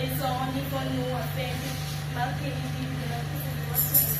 raison, ni pour nous afin de marquer les vies de notre situation.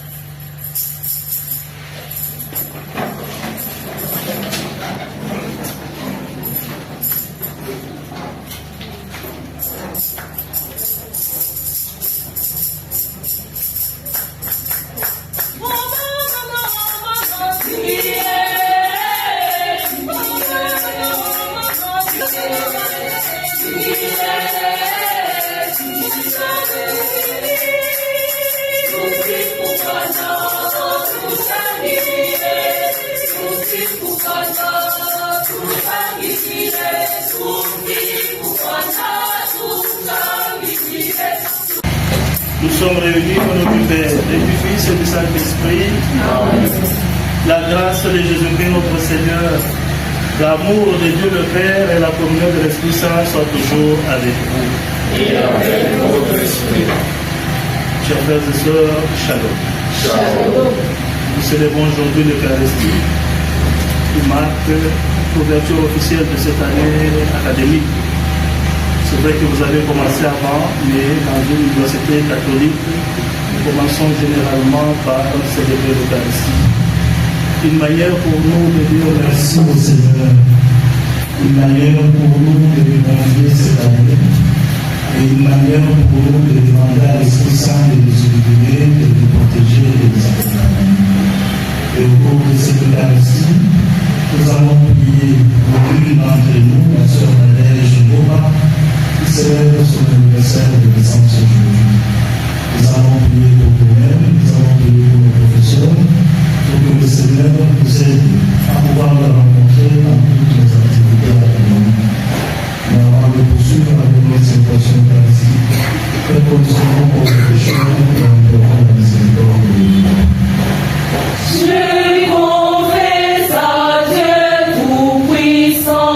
Nous sommes réunis au nom du Père, et du Fils et du Saint-Esprit. La grâce de Jésus-Christ notre Seigneur, l'amour de Dieu le Père et la communion de l'Esprit Saint soient toujours avec vous. Et avec votre esprit. Chers frères et sœurs, shalom. Shalom. Nous célébrons aujourd'hui l'Eucharistie qui marque l'ouverture officielle de cette année académique. C'est vrai que vous avez commencé avant, mais dans une université catholique, nous commençons généralement par célébrer l'Eucharistie. Une manière pour nous de dire merci au Seigneur, une manière pour nous de lui confier cette année, et une manière pour nous de demander à l'Esprit Saint de nous illuminer, de nous protéger et de nous accompagner. Et au cours de cette Eucharistie, nous allons prier pour l'une d'entre nous, la sœur Nadège Ngoma, qui célèbre son anniversaire de naissance aujourd'hui. Nous allons prier pour nous-mêmes, nous allons prier pour nos professeurs, pour que le Seigneur nous aide à pouvoir le rencontrer dans toutes nos activités académiques. Mais avant de poursuivre avec notre célébration eucharistique, reconnaissons pour les pécheurs et implorons la miséricorde de Dieu. Je confesse à Dieu Tout-Puissant.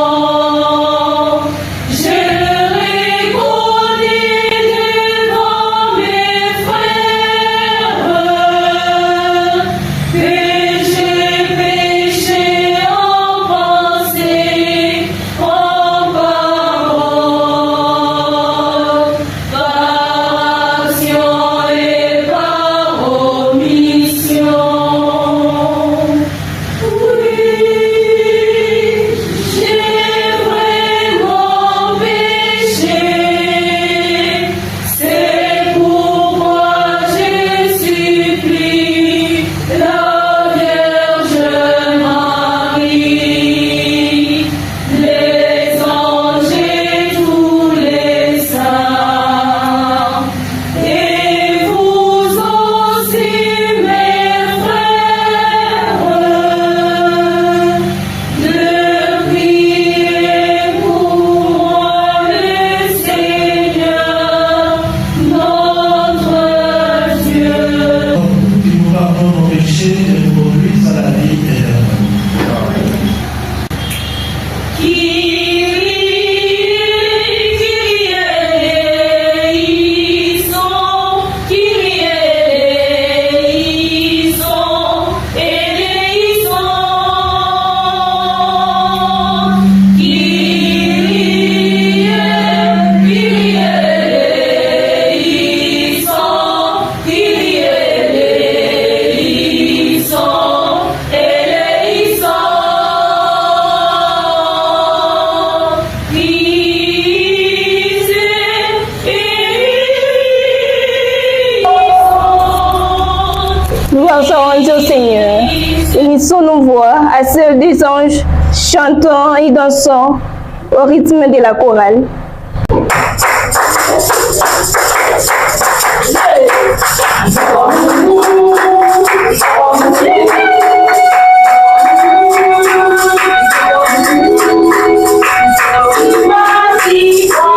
Au Seigneur, unissons nos voix à celles des anges, chantons et dansons au rythme de la chorale. Yeah.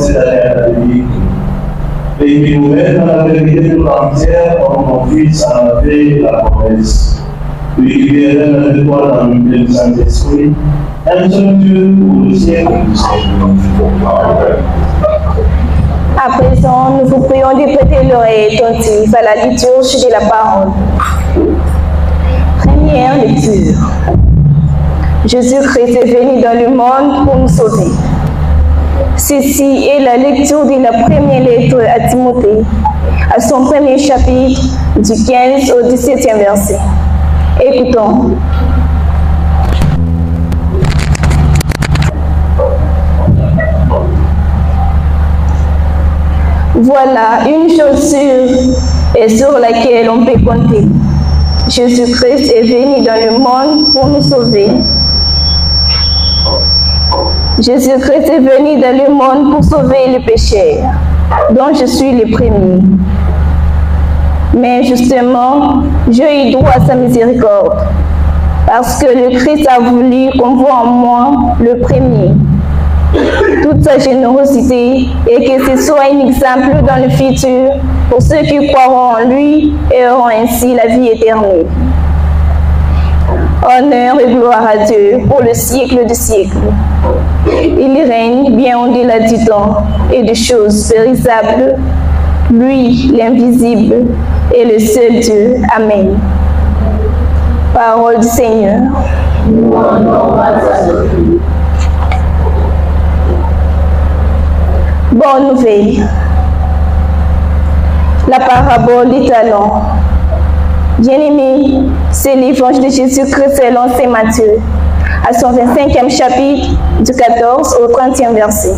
cette année académique et qui nous met dans la vérité tout entière comme mon fils en a fait la promesse. Libérer notre foi dans le Saint-Esprit, un seul Dieu pour le siècle du siècle. À présent, nous vous prions de prêter l'oreille attentive à la liturgie de la parole. Première lecture. Jésus-Christ est venu dans le monde pour nous sauver. Ceci est la lecture de la première lettre à Timothée, à son premier chapitre, du 15 au 17e verset. Écoutons. Voilà une chose sûre et sur laquelle on peut compter. Jésus-Christ est venu dans le monde pour nous sauver. Jésus-Christ est venu dans le monde pour sauver les pécheurs, dont je suis le premier. Mais justement, j'ai eu droit à sa miséricorde, parce que le Christ a voulu qu'on voie en moi le premier toute sa générosité et que ce soit un exemple dans le futur pour ceux qui croiront en lui et auront ainsi la vie éternelle. Honneur et gloire à Dieu pour le siècle des siècles. Il règne bien au-delà du temps et des choses périssables. Lui, l'invisible, est le seul Dieu. Amen. Parole du Seigneur. Bonne nouvelle. La parabole des talents. Bien-aimés, c'est l'évangile de Jésus-Christ selon Saint Matthieu, à son 25e chapitre, du 14 au 30e verset.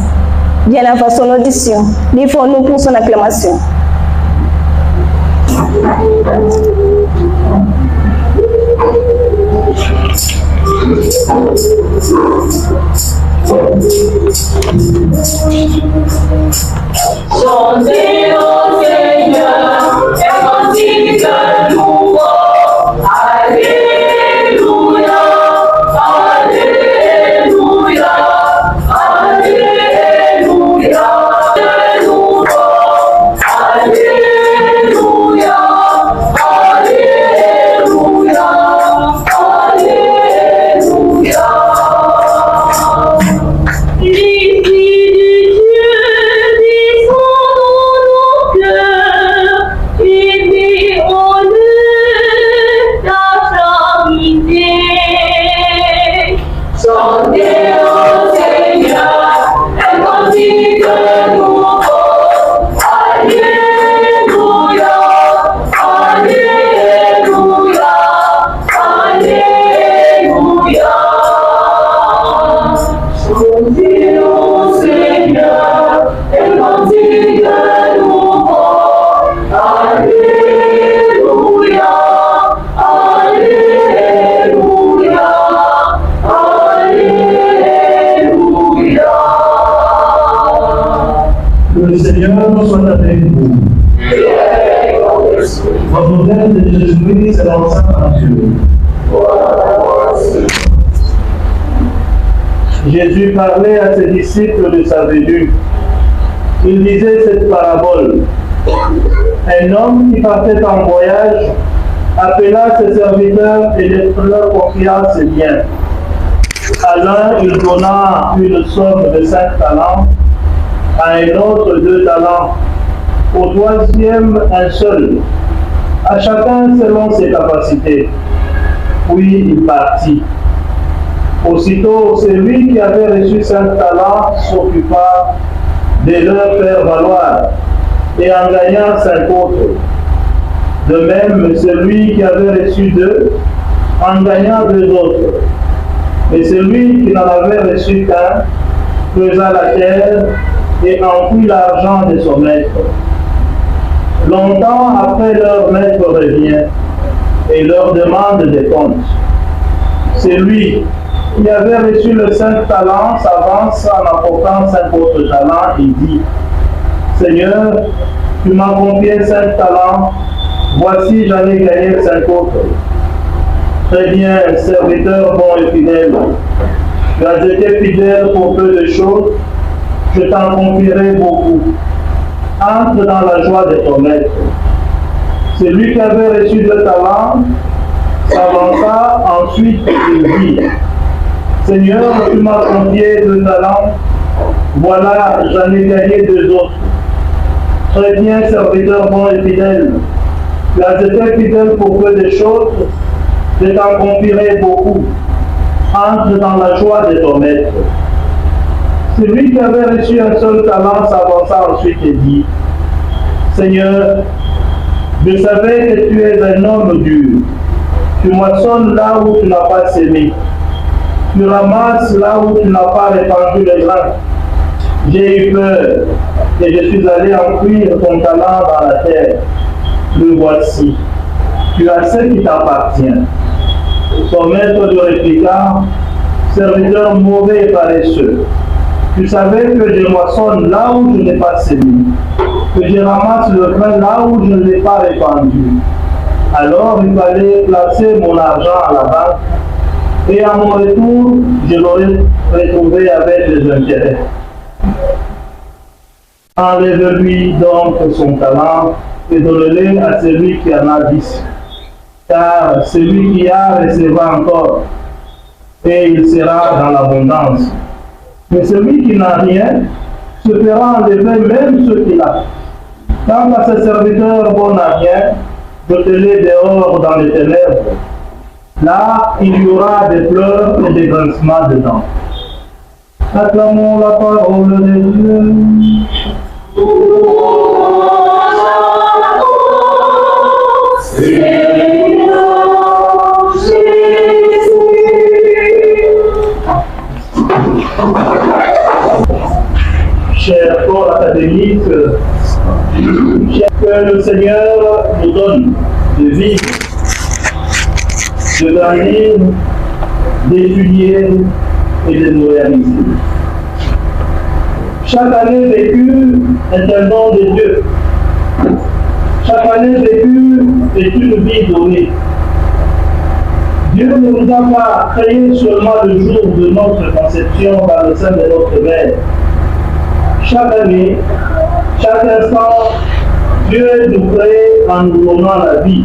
Bien avant son audition, livrons-nous pour son acclamation. Chantez au Seigneur, et cantique nouveau. Alléluia, Alléluia, Alléluia. De nouveau, Alléluia, Alléluia, Alléluia. L'Esprit de Dieu descend dans nos cœurs et met en eux ta charité. Chantez au Seigneur un cantique nouveau. Alléluia, Alléluia, Alléluia. Chantez au Seigneur un cantique nouveau. Alléluia, Alléluia, Alléluia. Que le Seigneur soit avec vous. Votre Père de Jésus-Christ est dans le Saint-Dieu. Jésus parlait à ses disciples de sa venue. Il disait cette parabole. Un homme qui partait en voyage appela ses serviteurs et leur confia ses biens. À l'un, il donna une somme de 5 talents, à un autre 2 talents, au troisième un seul, à chacun selon ses capacités. Puis il partit. Aussitôt, celui qui avait reçu 5 talents s'occupa de leur faire valoir et en gagna 5 autres. De même, celui qui avait reçu 2 en gagna 2 autres. Mais celui qui n'en avait reçu qu'un creusa la terre et enfouit l'argent de son maître. Longtemps après, leur maître revient et leur demande des comptes. Celui qui avait reçu le 5 talents s'avance en apportant 5 autres talents et dit: Seigneur, tu m'as confié 5 talents, voici j'en ai gagné 5 autres. Très bien, serviteur bon et fidèle. Tu as été fidèle pour peu de choses, je t'en confierai beaucoup. Entre dans la joie de ton maître. Celui qui avait reçu 2 talents s'avança ensuite et dit, Seigneur, tu m'as confié 2 talents, voilà, j'en ai gagné 2 autres. Très bien, serviteur bon et fidèle. Tu as été fidèle pour peu de choses, je t'en confierai beaucoup. Entre dans la joie de ton maître. Celui qui avait reçu un seul talent s'avança ensuite et dit, Seigneur, je savais que tu es un homme dur. Tu moissonnes là où tu n'as pas semé. Tu ramasses là où tu n'as pas répandu les grains. J'ai eu peur et je suis allé enfouir ton talent dans la terre. Le voici. Tu as ce qui t'appartient. Son maître lui répliqua, serviteur mauvais et paresseux. Tu savais que je moissonne là où je n'ai pas semé, que je ramasse le grain là où je ne l'ai pas répandu. Alors il fallait placer mon argent à la banque et à mon retour, je l'aurais retrouvé avec des intérêts. Enlève-lui donc son talent et donne-le à celui qui en a 10. Car celui qui a recevra encore, et il sera dans l'abondance. Mais celui qui n'a rien se fera enlever même ce qu'il a. Quant à ce serviteur bon à rien, jetez-le dehors dans les ténèbres. Là, il y aura des pleurs et des grincements dedans. Acclamons la parole de Dieu. Chers corps académiques, que le Seigneur nous donne de vivre, de gagner, d'étudier et de nous réaliser. Chaque année vécue est un don de Dieu. Chaque année vécue est une vie donnée. Dieu ne nous a pas créé seulement le jour de notre conception dans le sein de notre mère. Chaque année, chaque instant, Dieu nous crée en nous donnant la vie.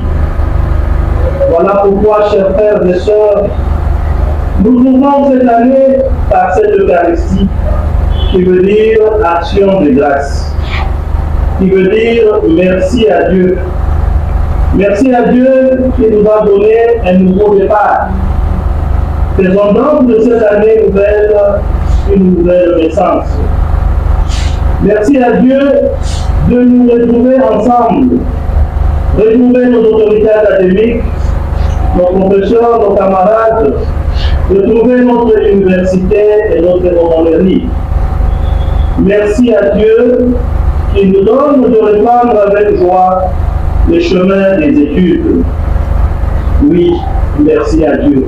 Voilà pourquoi, chers frères et sœurs, nous ouvrons cette année par cette Eucharistie, qui veut dire action de grâce, qui veut dire merci à Dieu. Merci à Dieu qui nous a donné un nouveau départ. Faisons donc de cette année nouvelle une nouvelle naissance. Merci à Dieu de nous retrouver ensemble, retrouver nos autorités académiques, nos professeurs, nos camarades, retrouver notre université et notre aumônerie. Merci à Dieu qui nous donne de reprendre avec joie le chemin des études. Oui, merci à Dieu.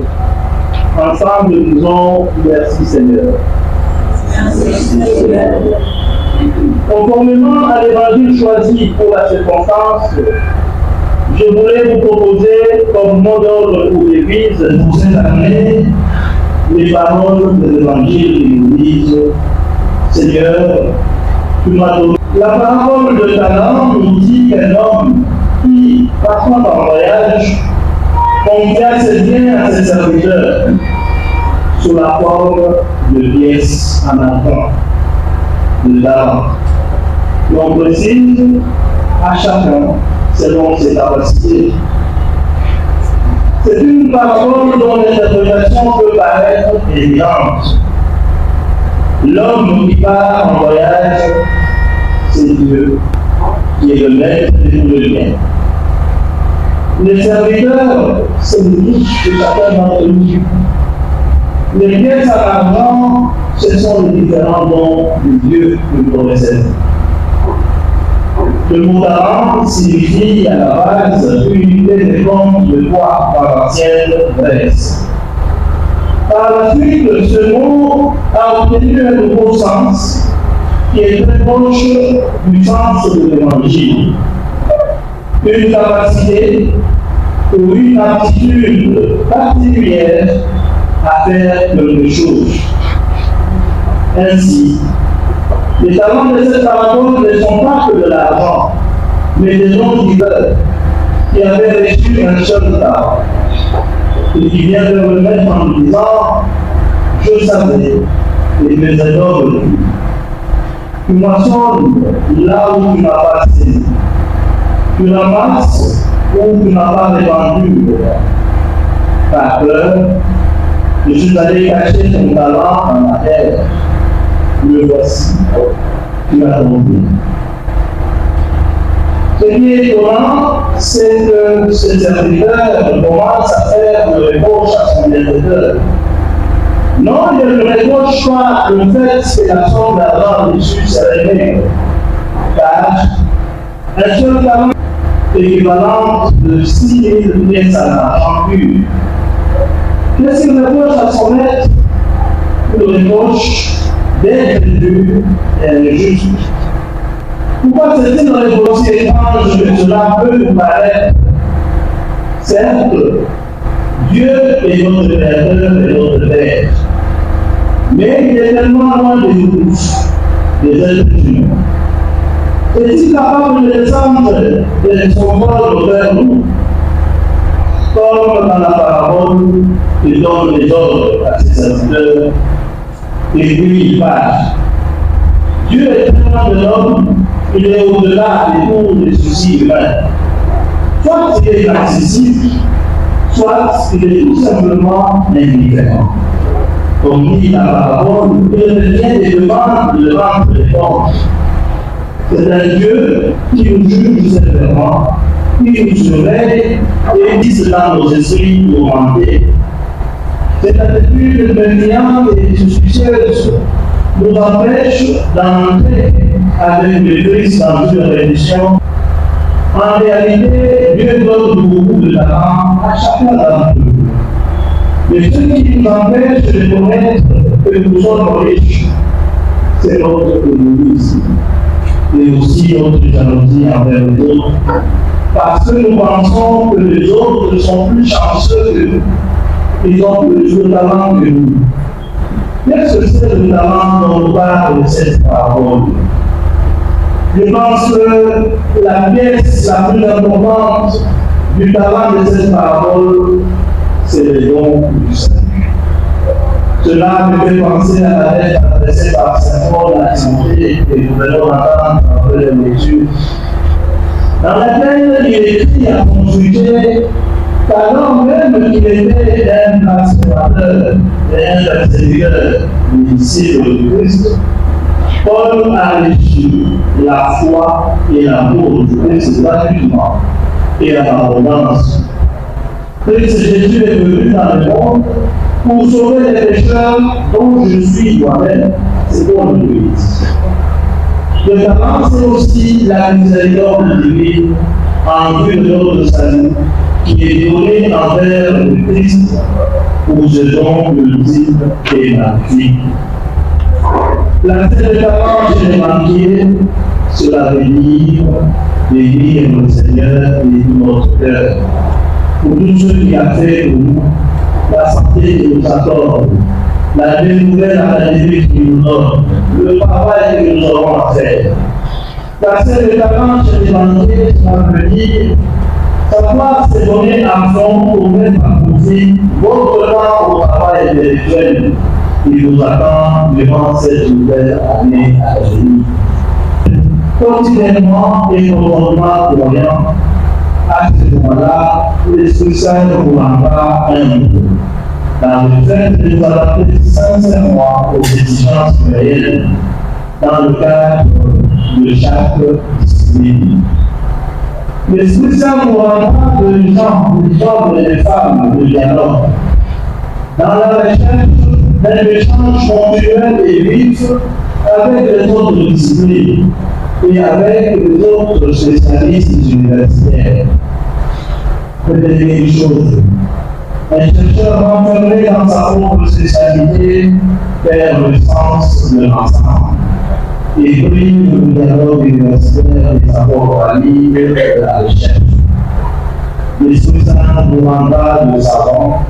Ensemble, disons merci Seigneur. Merci Seigneur. Conformément à l'évangile choisi pour la circonstance, je voulais vous proposer comme mot d'ordre pour l'Église pour cette année les paroles de l'évangile qui nous disent Seigneur, tu m'as donné. La parole de talent nous dit qu'un homme qui, partant en voyage, confia ses biens à ses serviteurs sous la forme de pièces en argent, de l'argent. L'on précise à chacun selon ses capacités. C'est une parole dont l'interprétation peut paraître évidente. L'homme qui part en voyage, c'est Dieu, qui est le maître de tout le bien. Les serviteurs, c'est lui de chacun d'entre nous. Les pièces à l'argent, ce sont les différents dons de Dieu que nous connaissons. Le mot talent signifie à la base unité des formes de poids par l'ancienne Grèce. Par la suite, ce mot a obtenu un nouveau sens qui est très proche du sens de l'évangile. Une capacité ou une aptitude particulière à faire quelque chose. Ainsi, Les talents de cette parabole ne sont pas que de l'argent, mais des gens qui avaient reçu un seul talent et qui viennent de remettre en disant je savais et mes adores le plus. Tu moissonnes là où tu n'as pas saisi. Tu ramasses où tu n'as pas répandu. Par peur, je suis allé cacher ton talent dans la terre. Le voici. Tu l'as trouvé. Ce qui est étonnant, c'est que ce serviteur commence à faire le reproche à son directeur. Non, il ne reproche pas le fait que la somme d'argent reçue serait maigre, car un seul talent équivalent de 6 000 pièces en argent pur. Qu'est-ce qu'il reproche à son maître? Il reproche d'être dur et injuste. Pourquoi c'est-il reproché étrange que cela peut vous paraître? Certes, Dieu est notre Créateur et notre Père. Mais il est tellement loin de nous tous, des êtres humains. Est-il capable de descendre de son vol vers nous, comme dans la parabole, il donne les ordres à ses serviteurs, et puis il part. Dieu est tellement de l'homme, il est au-delà de tous les soucis humains. Soit il est inaccessible, soit il est tout simplement indifférent. Comme dit la parabole, il revient des demandes de notre réponse. C'est un Dieu qui nous juge sévèrement, qui nous surveille et dit cela nos esprits tourmentés. Cette attitude méfiante et suspicieuse nous empêche d'entrer avec le Christ dans une religion. En réalité, Dieu donne beaucoup de talent à chacun d'entre nous. Mais ce qui nous empêche de connaître que nous sommes riches, c'est notre égoïsme et aussi notre jalousie envers les autres. Parce que nous pensons que les autres sont plus chanceux que nous. Ils ont plus de talent que nous. Qu'est-ce que c'est le talent dont parle cette parole? Je pense que la pièce la plus importante du talent de cette parole, c'est le don du salut. Cela me fait penser à la lettre adressée par Saint Paul à Timothée que nous venons d'entendre après la lecture, dans laquelle il écrit à son sujet qu'alors même qu'il était un blasphémateur et un persécuteur du disciple de Christ, Paul a reçu la foi et l'amour du Christ gratuitement et en abondance. Christ Jésus est venu dans le monde pour sauver les pécheurs dont je suis moi-même, c'est pour l'Église. Le talent, c'est aussi la miséricorde divine en vue de notre salut qui est donnée envers le Christ pour ce don ultime et magnifique. La terre de talent, je l'ai manqué, cela veut dire bénir le Seigneur et notre cœur. Pour tous ceux qui a fait pour nous, la santé qui nous accorde, la nouvelle académique qui nous donne, le travail que nous aurons à faire. La terre de talent, je l'ai manqué, cela veut dire savoir se donner à fond pour mettre à profit votre temps au travail intellectuel qui vous attend durant cette nouvelle année académique. Quotidiennement et quotidiennement croyant, à ce moment-là, l'Esprit Saint vous envoie un mot dans le fait de nous adapter sincèrement aux exigences réelles dans le cadre de chaque discipline. L'Esprit Saint nous envoie de gens, des hommes et des femmes de dialogue dans la recherche d'un échange continuel et vif avec les autres disciplines et avec les autres spécialistes universitaires. Peut-être une chose, un chercheur renfermé dans sa propre spécialité perd le sens de l'ensemble et brille le dialogue universitaire des savoirs amis de la recherche. L'Esprit Saint nous mandats de savants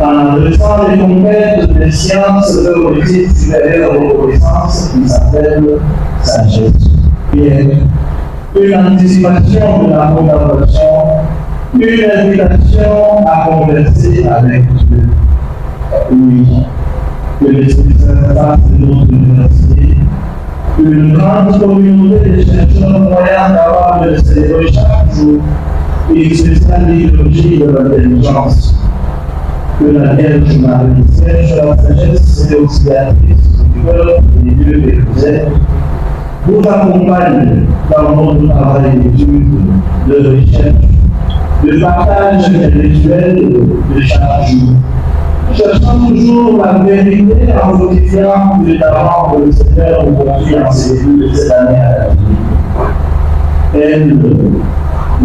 en adressant les conquêtes des sciences de politique supérieure aux connaissances qui s'appelle sagesse. Une anticipation de la condamnation, une invitation à converser avec Dieu. Oui, que l'Esprit Saint fasse de notre université une grande communauté de chercheurs moyens d'avoir de célébrer chaque jour une spéciale liturgie de l'intelligence. Que la Vierge Marie, sèche la sagesse et auxiliatrice du cœur des dieux et des êtres, vous accompagne dans votre travail d'étude, de recherche, de partage intellectuel de chaque jour. Cherchant toujours la vérité en fortifiant les talents que le Seigneur vous confie en ces vues de cette année à la vie. Elle,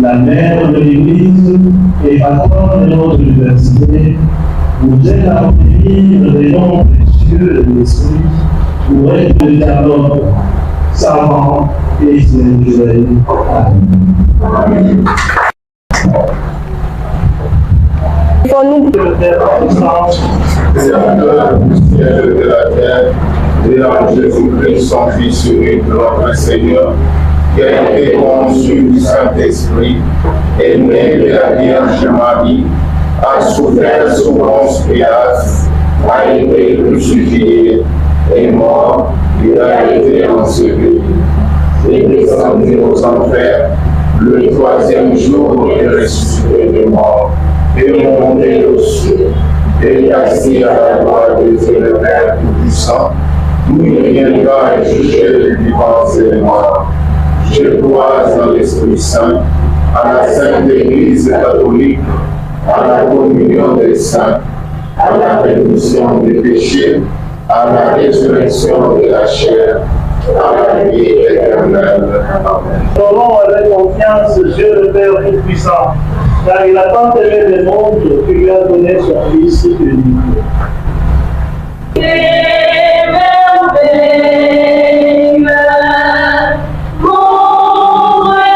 la mère de l'Église et patronne de notre université, vous êtes à obtenir des dons précieux de l'Esprit pour être des dialogues savants et spirituels. Amen. Nous Créateur du ciel et de la terre, et en Jésus-Christ, son Fils unique, notre Seigneur, qui a été conçu du Saint-Esprit, est né de la Vierge Marie, a souffert sous Ponce Pilate, a été crucifié, est mort, il a été enseveli, est descendu aux enfers, le troisième jour il est ressuscité des morts, et monté aux cieux, et assis à la droite de Dieu le Père Tout-Puissant, où il viendra juger les vivants et les morts. Je crois en l'Esprit Saint, à la Sainte Église catholique, à la communion des saints, à la rémission des péchés, à la résurrection de la chair, à la vie éternelle. Amen. Adorons avec confiance Dieu le Père Tout-Puissant, car il a tant aimé le monde qu'il lui a donné son Fils unique.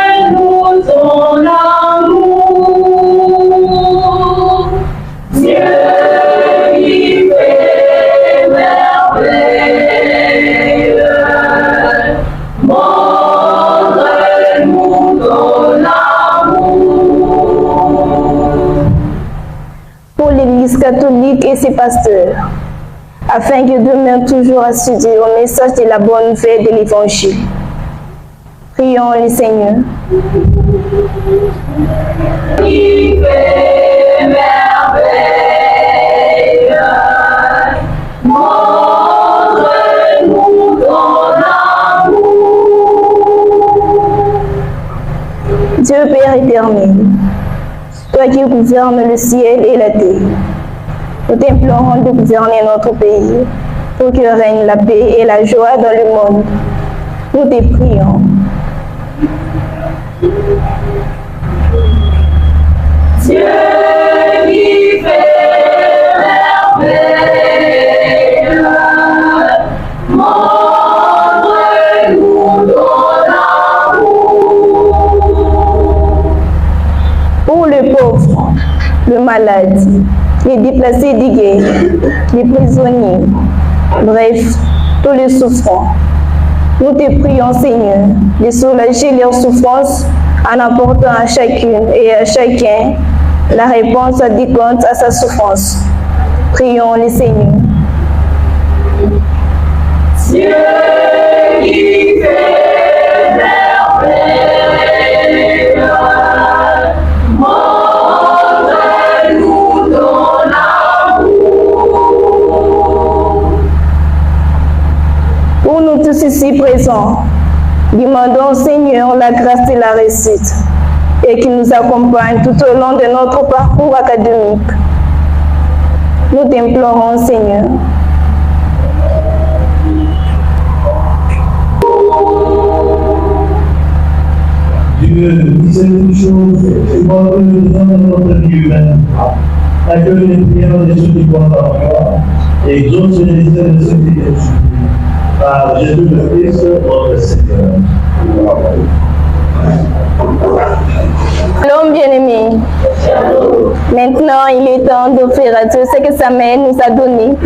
Montre-nous ton amour, Dieu qui fait merveille. Montre-nous ton amour. pour l'Église catholique et ses pasteurs, afin qu'ils demeurent toujours assidus au message de la bonne nouvelle de l'Évangile. Prions le Seigneur. Qui fait merveille, montre-nous ton amour. Dieu Père éternel, toi qui gouvernes le ciel et la terre, nous t'implorons de gouverner notre pays pour que règne la paix et la joie dans le monde. Nous te prions. Dieu qui fait merveille, montre-nous ton amour. Pour le pauvre, le malade, les déplacés des guerres, les prisonniers, bref, tous les souffrants. Nous te prions, Seigneur, de soulager leurs souffrances en apportant à chacune et à chacun la réponse adéquate à sa souffrance. Prions le Seigneur. Dieu qui fait merveille, montre-nous ton amour. Pour nous tous ici présents, demandons au Seigneur la grâce de la réussite et qu'il nous accompagne tout au long de notre parcours académique. Nous t'implorons, Seigneur. Dieu disait une chose, c'est moi que nous besoin de notre vie humaine. Accueille les prières de ceux qui croient en toi et exauce les désirs de ceux qui t'aiment supplié. Par Jésus le Christ, notre Seigneur. L'homme bien-aimé, Maintenant, il est temps d'offrir à Dieu ce que sa mère nous a donné.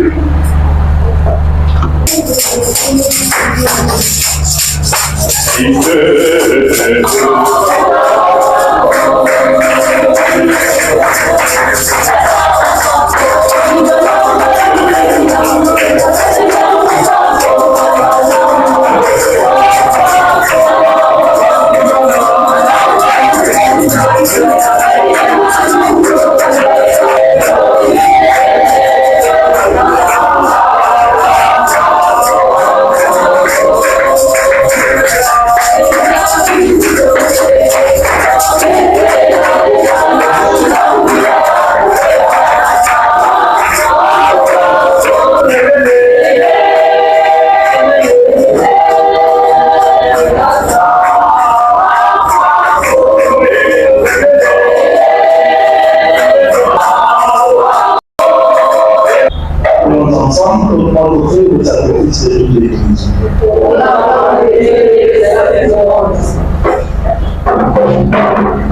Ensemble, on offrir le sacrifice de toute l'Église.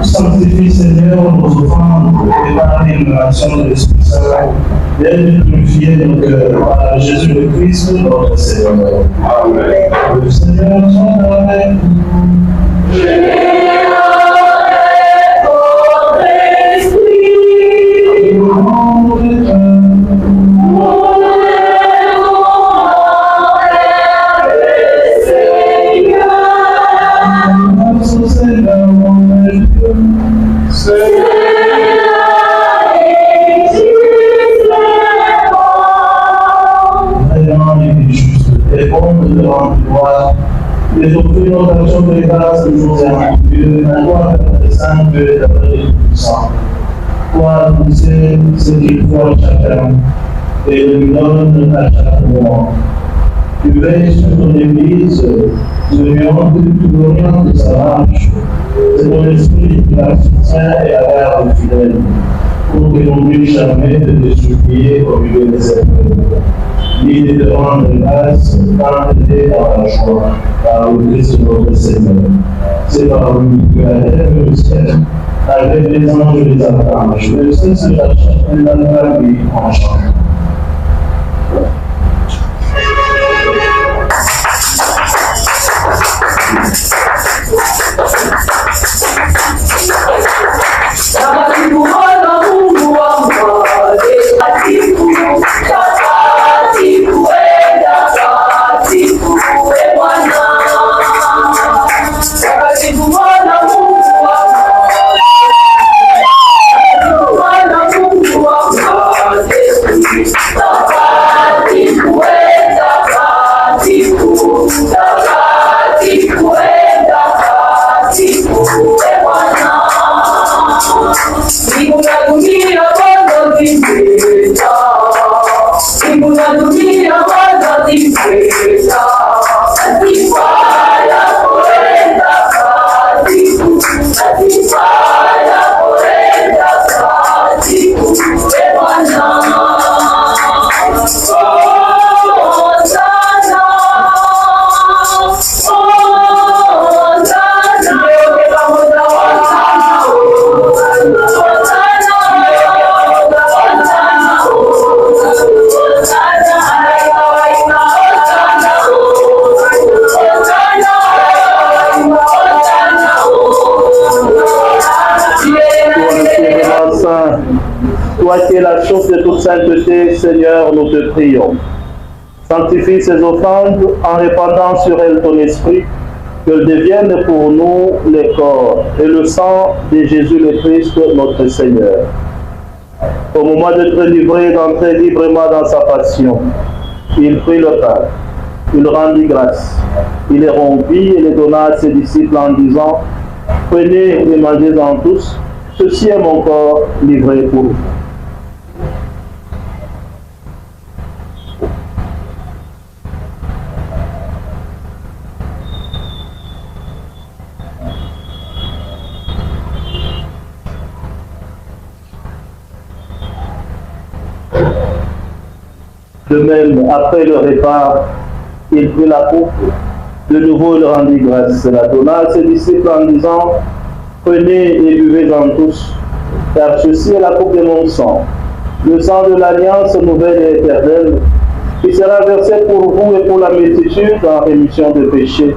Sanctifie Seigneur nos offrandes pour préparer une action de l'Esprit Saint, d'aide purifier nos cœurs par Jésus le Christ, notre Seigneur. Amen. Le Seigneur soit avec nous. Les offrir nos actions de grâce de nous aimons Dieu, la gloire de Saint Dieu, la paix du puissant. Toi, tu sais ce qu'il faut à chacun et le donne à chaque moment. Tu veilles sur ton Église, tu l'orientes de sa marche. C'est ton esprit qui la soutient et la garde fidèle, pour que l'on n'oublie jamais de te supplier au milieu des épreuves. Ni de te rendre grâce, tant t'aider dans la joie, par le Christ notre Seigneur. C'est par lui que la terre et le ciel, avec les anges et les archanges, le ciel se rachète et la vie en chante. Toi qui es la source de toute sainteté, Seigneur, nous te prions. Sanctifie ces offrandes en répandant sur elles ton esprit, qu'elles deviennent pour nous le corps et le sang de Jésus le Christ, notre Seigneur. Au moment d'être livré, d'entrer librement dans sa passion, il prit le pain, il rendit grâce, il les rompit et les donna à ses disciples en disant: prenez et mangez-en tous, ceci est mon corps livré pour vous. De même, après le repas, il prit la coupe, de nouveau il rendit grâce, la donna à ses disciples en disant: prenez et buvez-en tous, car ceci est la coupe de mon sang, le sang de l'alliance nouvelle et éternelle, qui sera versé pour vous et pour la multitude en rémission de péchés.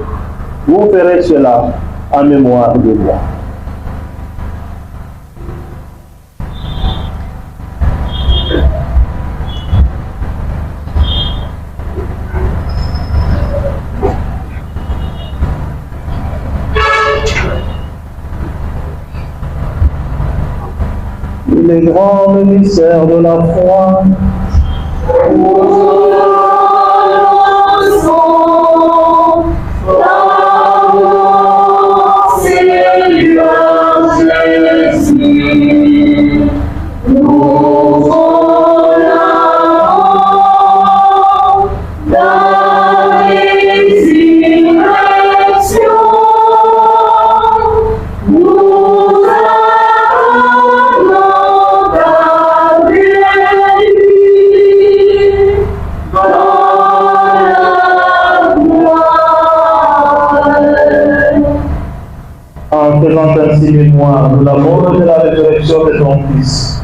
Vous ferez cela en mémoire de moi. Les grands mystères de la foi. Ainsi mémoire de la mort et de la résurrection de ton Fils.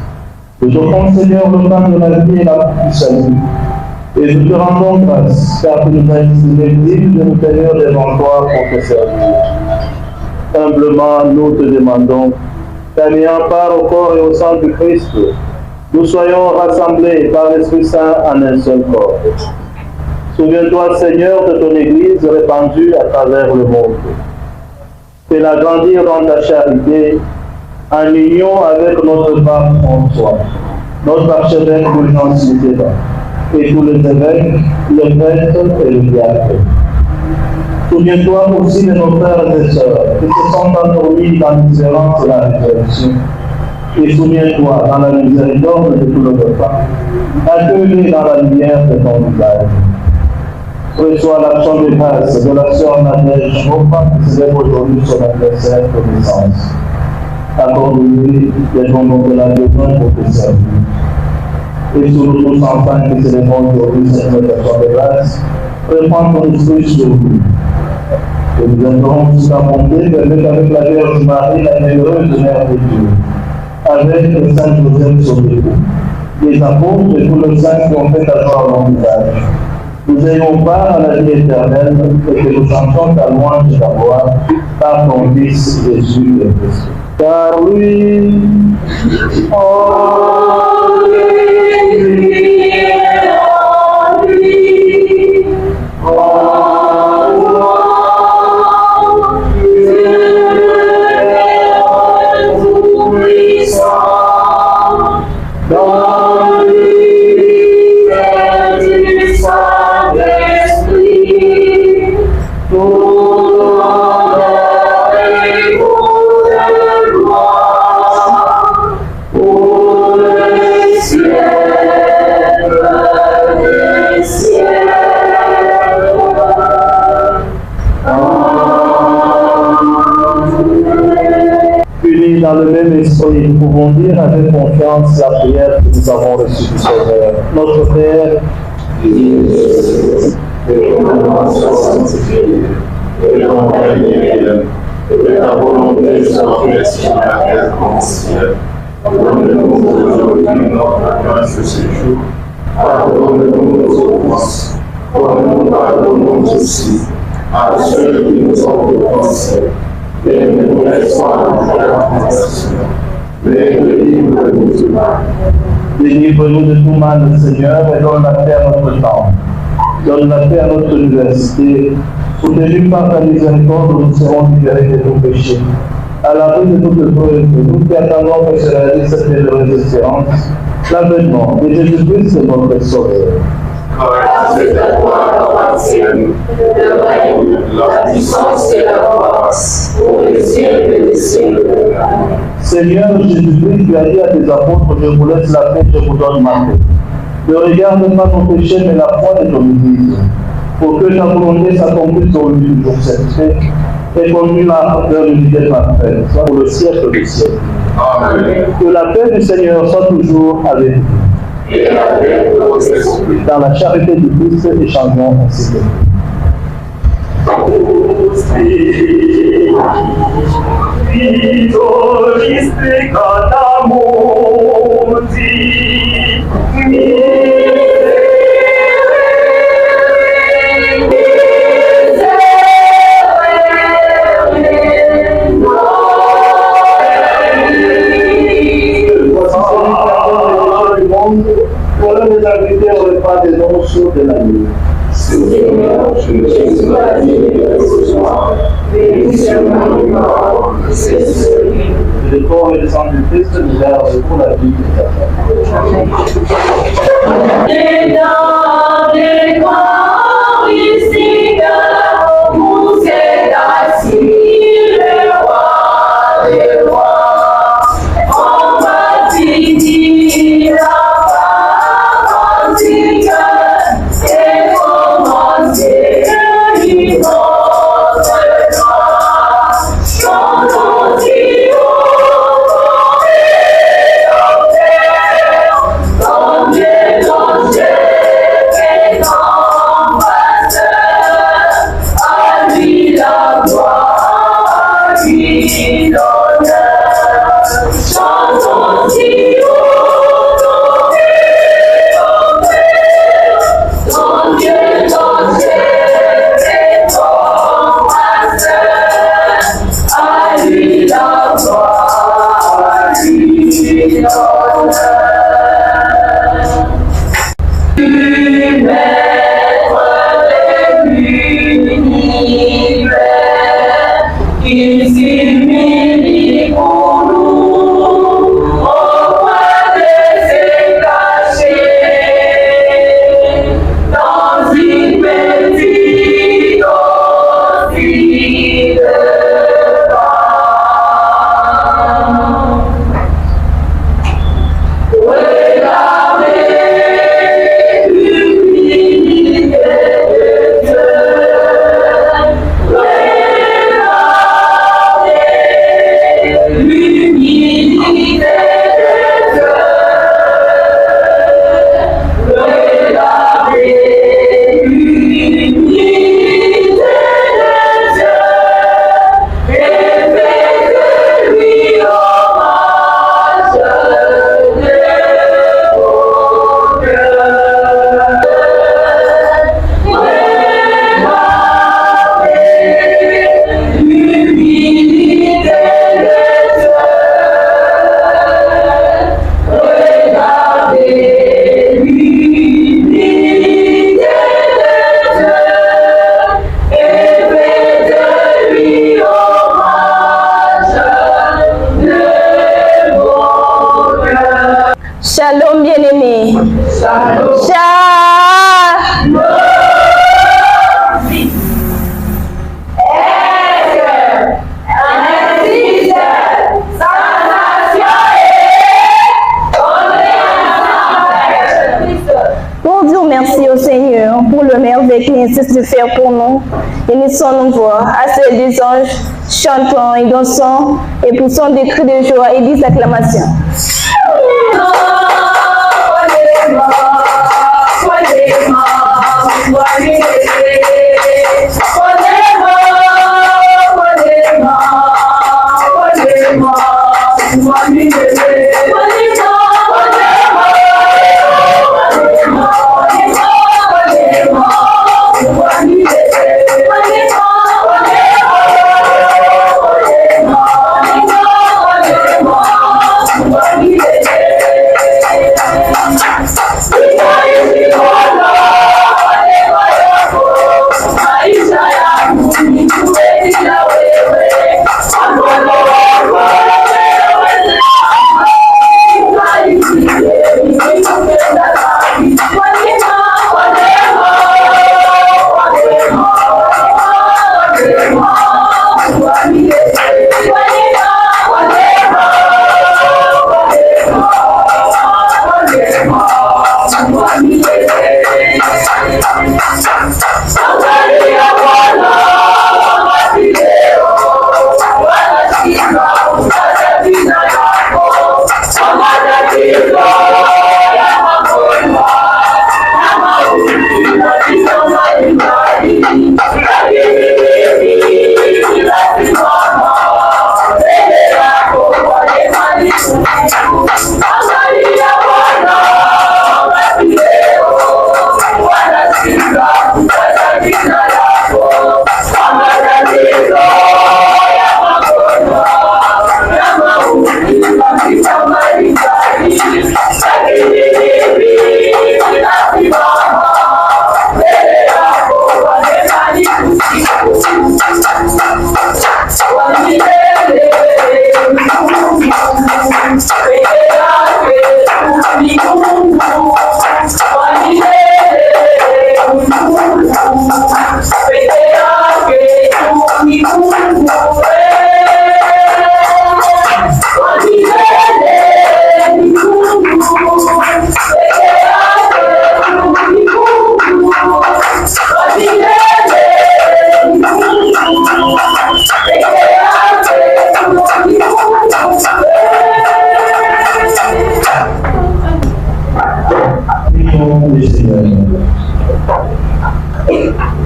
Je t'offre, Seigneur, le pain de la vie et la coupe du salut. Et nous te rendons grâce, car tu nous as estimés dignes de nous tenir devant toi pour te servir. Humblement, nous te demandons qu'en ayant part au corps et au sang du Christ, nous soyons rassemblés par l'Esprit Saint en un seul corps. Souviens-toi, Seigneur, de ton Église répandue à travers le monde. Fais-la grandir dans ta charité, en union avec notre pape François, notre archevêque Fulgence Mitterrand, et tous les évêques, les prêtres et les diacres. Souviens-toi aussi de nos frères et sœurs qui se sont endormis dans l'espérance de la résurrection. Et souviens-toi dans la miséricorde de tout le repas, accueillis dans la lumière de ton visage. Reçois l'action de grâce de la sœur Nadège Chopin qui célèbre aujourd'hui son anniversaire de naissance. Accorde-lui les dons dont elle a besoin pour te servir. Et sur nous tous enfants qui célébrons aujourd'hui cette invocation de grâce, reprends ton esprit sur nous. Et nous implorons toute ta bonté, permettre avec la Vierge Marie, la bienheureuse Mère de Dieu, avec le Saint Joseph son époux, les apôtres et tous les saints qui ont fait ta joie à l'héritage. Nous ayons part à la vie éternelle et que nous chantions ta louange et ta gloire par ton Fils Jésus le Christ. Car lui, dans le même esprit, nous pouvons dire avec confiance la prière que nous avons reçue du Seigneur. Notre Père, que ton nom soit sanctifié, que ton règne vienne, que ta volonté soit faite sur la terre comme au ciel. Donne-nous aujourd'hui notre pain de ce jour. Pardonne-nous nos offenses, comme nous pardonnons aussi à ceux qui nous ont offensés. Et ne nous laisse pas dans la tentation, mais délivre-nous du mal. Délivre-nous de tout mal, Seigneur, et donne la paix à notre temps. Donne la paix à notre université. Soutenus par ta miséricorde, nous serons libérés de nos péchés. À l'abri de toute preuve, nous qui attendons que se réalise cette bienheureuse espérance, l'avènement de Jésus-Christ, notre Sauveur. C'est à toi appartiennent le règne, la puissance et la force, pour les siècles et les siècles. Seigneur Jésus-Christ, tu as dit à tes apôtres, je vous laisse la paix, je vous donne ma paix. Ne regarde pas nos péchés, mais la foi de ton Église, pour que ta volonté s'accomplisse au lieu du jour satisfait, et conduis-la vers l'unité parfaite, soit pour le siècle des siècles. Amen. Que la paix du Seigneur soit toujours avec vous. Et la paix de votre esprit. Dans la charité du Christ, échangeons ainsi que Vitoriste cantam de la nuit. Seigneur, je ne suis pas digne de recevoir, mais seulement une parole, c'est celui. Le corps et le sang du Christ nous gardent pour la vie éternelle. Et dans les corps ici, vous êtes assis, le roi des rois. On va finir la part antique et commencer une autre gloire. Chantons-y Shalom bien-aimé. Shalom. Shalom. Pour dire merci au Seigneur pour le merveille qu'il insiste de faire pour nous, unissons nos voix à celles des anges, chantons et dansons et poussons des cris de joie et des acclamations.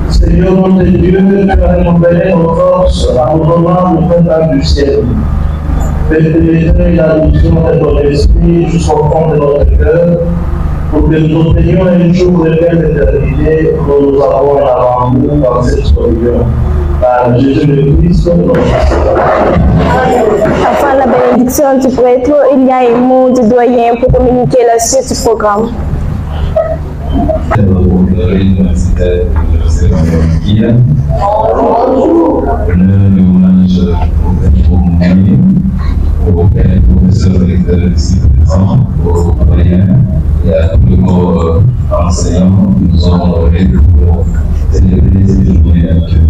Seigneur notre Dieu, tu as rénové nos forces en nous donnant le printemps du ciel. Fais pénétrer la vision de ton esprit jusqu'au fond de notre cœur, pour que nous obtenions un jour de belle éternité que nous avons avant nous dans cette religion. Par Jésus le Christ, notre Afin la bénédiction du prêtre, il y a un mot du doyen pour communiquer la suite du programme. Au professeur recteur ici présent, aux doyens et à tout le corps enseignant, nous avons honoré pour célébrer cette journée actuelle.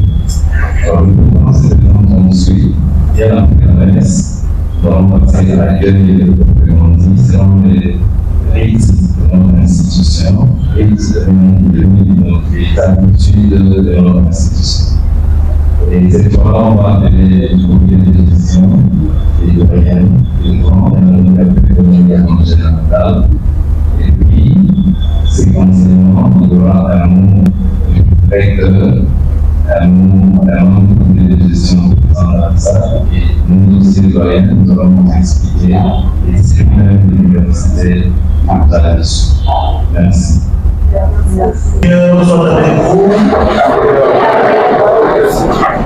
Alors, nous commençons on suit, il y a la première messe, nous allons passer à l'accueil, comme on dit, selon les rites de notre institution, rites de notre habitude de notre institution. Et cette fois-là, on va appeler le comité de gestion et de rien, le grand, le communication générale. Et puis, ces conseillements, il y aura un mot du recteur, un mot du comité de gestion de ça. Et nous aussi, les doyens, nous allons vous expliquer les disciplines de l'université là-dessus. Merci. Nous sommes avec vous.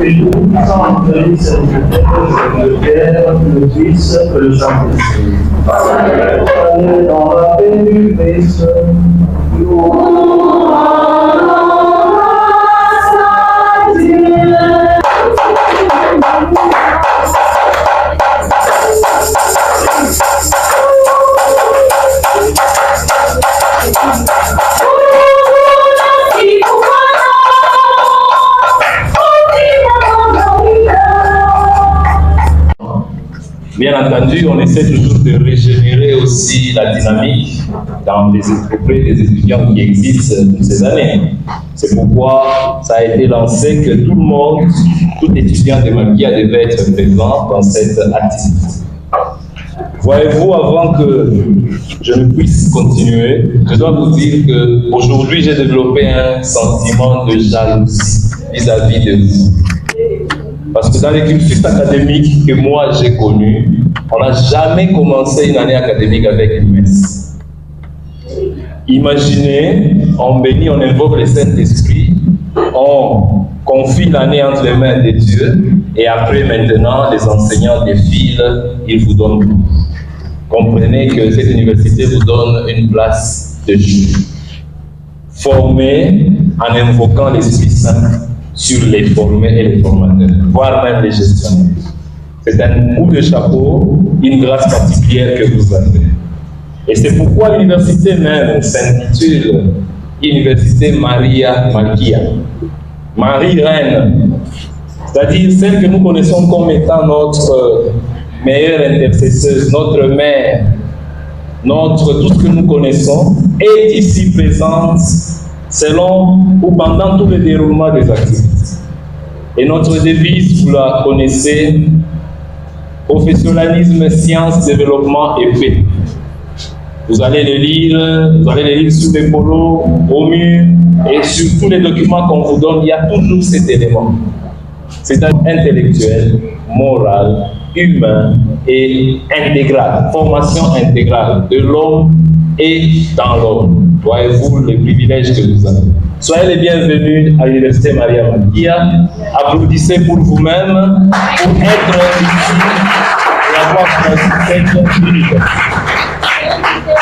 Et nous sommes venus servir le Père, le Fils et le Saint-Esprit. Allez dans la paix du Christ. Bien entendu, on essaie toujours de régénérer aussi la dynamique auprès des étudiants qui existent toutes ces années. C'est pourquoi ça a été lancé que tout le monde, tout étudiant de Makia devait être présent dans cette activité. Voyez-vous, avant que je ne puisse continuer, je dois vous dire qu'aujourd'hui j'ai développé un sentiment de jalousie vis-à-vis de vous. Parce que dans les cursus académiques que moi j'ai connus, on n'a jamais commencé une année académique avec une messe. Imaginez, on bénit, on invoque le Saint-Esprit, on confie l'année entre les mains de Dieu, et après maintenant, les enseignants défilent, ils vous donnent tout. Comprenez que cette université vous donne une place de jour. Formée en invoquant l'Esprit Saint sur les formés et les formateurs, voire même les gestionnaires. C'est un coup de chapeau, une grâce particulière que vous avez. Et c'est pourquoi l'université même s'intitule Université Maria Makia. Marie Reine, c'est-à-dire celle que nous connaissons comme étant notre meilleure intercesseuse, notre mère, tout ce que nous connaissons, est ici présente selon ou pendant tout le déroulement des activités. Et notre devise, vous la connaissez, professionnalisme, science, développement et paix. Vous allez les lire sur les polos, au mur, et sur tous les documents qu'on vous donne, il y a toujours cet élément. C'est intellectuel, moral, humain et intégral, formation intégrale de l'homme et dans l'homme. Voyez-vous le privilège que vous avez. Soyez les bienvenus à l'Université Maria Makia. Applaudissez pour vous-même, pour être ici et avoir cette université.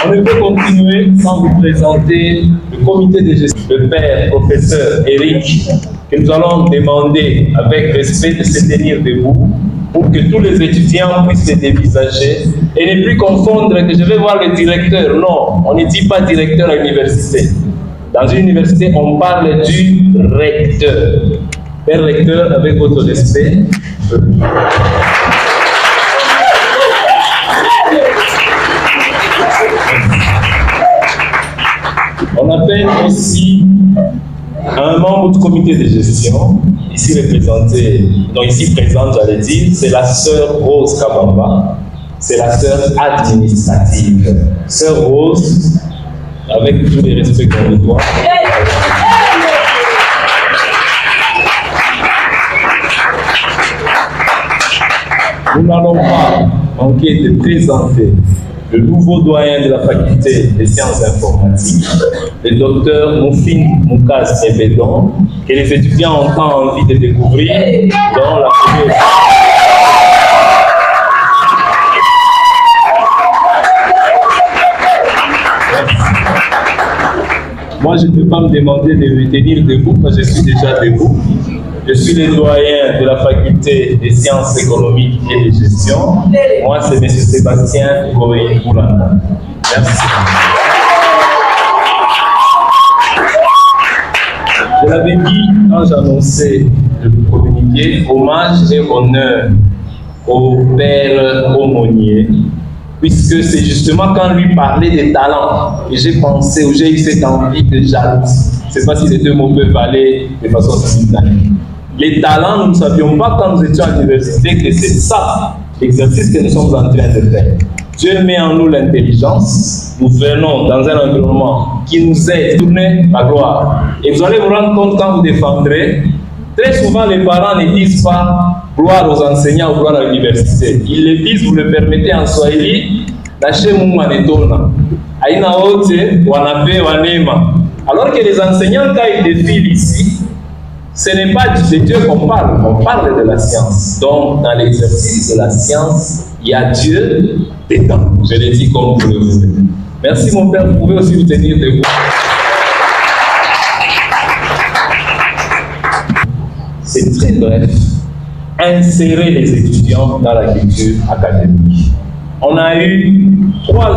On ne peut continuer sans vous présenter le comité de gestion, le père, professeur Eric, que nous allons demander avec respect de se tenir debout pour que tous les étudiants puissent se dévisager et ne plus confondre que je vais voir le directeur. Non, on ne dit pas directeur à l'université. Dans une université, on parle du recteur. Père recteur, avec votre respect, On appelle aussi un membre du comité de gestion, ici représenté, donc ici présente, j'allais dire, c'est la sœur Rose Kabamba, c'est la sœur administrative. Sœur Rose, avec tous les respects qu'on lui doit. Nous n'allons pas manquer de présenter le nouveau doyen de la faculté des sciences informatiques, le docteur Moufine Moukaz Ebedon, que les étudiants ont tant envie de découvrir dans la première. Moi, je ne peux pas me demander de me tenir debout, parce que je suis déjà debout. Je suis le doyen de la faculté des sciences économiques et de gestion. Moi, c'est M. Sébastien Goï-Boulanda. Merci. Je l'avais dit quand j'annonçais le communiqué, hommage et honneur au père aumônier, puisque c'est justement quand lui parlait des talents que j'ai pensé, ou j'ai eu cette envie de jalousie. Je ne sais pas si les deux mots peuvent aller de façon simultanée. Les talents, nous ne savions pas quand nous étions à l'université que c'est ça l'exercice que nous sommes en train de faire. Dieu met en nous l'intelligence. Nous venons dans un environnement qui nous aide à tourner la gloire. Et vous allez vous rendre compte quand vous défendrez, très souvent les parents ne disent pas gloire aux enseignants ou gloire à l'université. Ils le disent, vous le permettez en Swahili, lâchez mon anetona. Aïna ote, wanape, wanema. Alors que les enseignants, quand ils défilent ici, ce n'est pas de Dieu qu'on parle, on parle de la science. Donc, dans l'exercice de la science, il y a Dieu dedans. Je l'ai dit comme vous le voulez. Merci mon père, vous pouvez aussi vous tenir debout. C'est très bref. Insérer les étudiants dans la culture académique. On a eu 3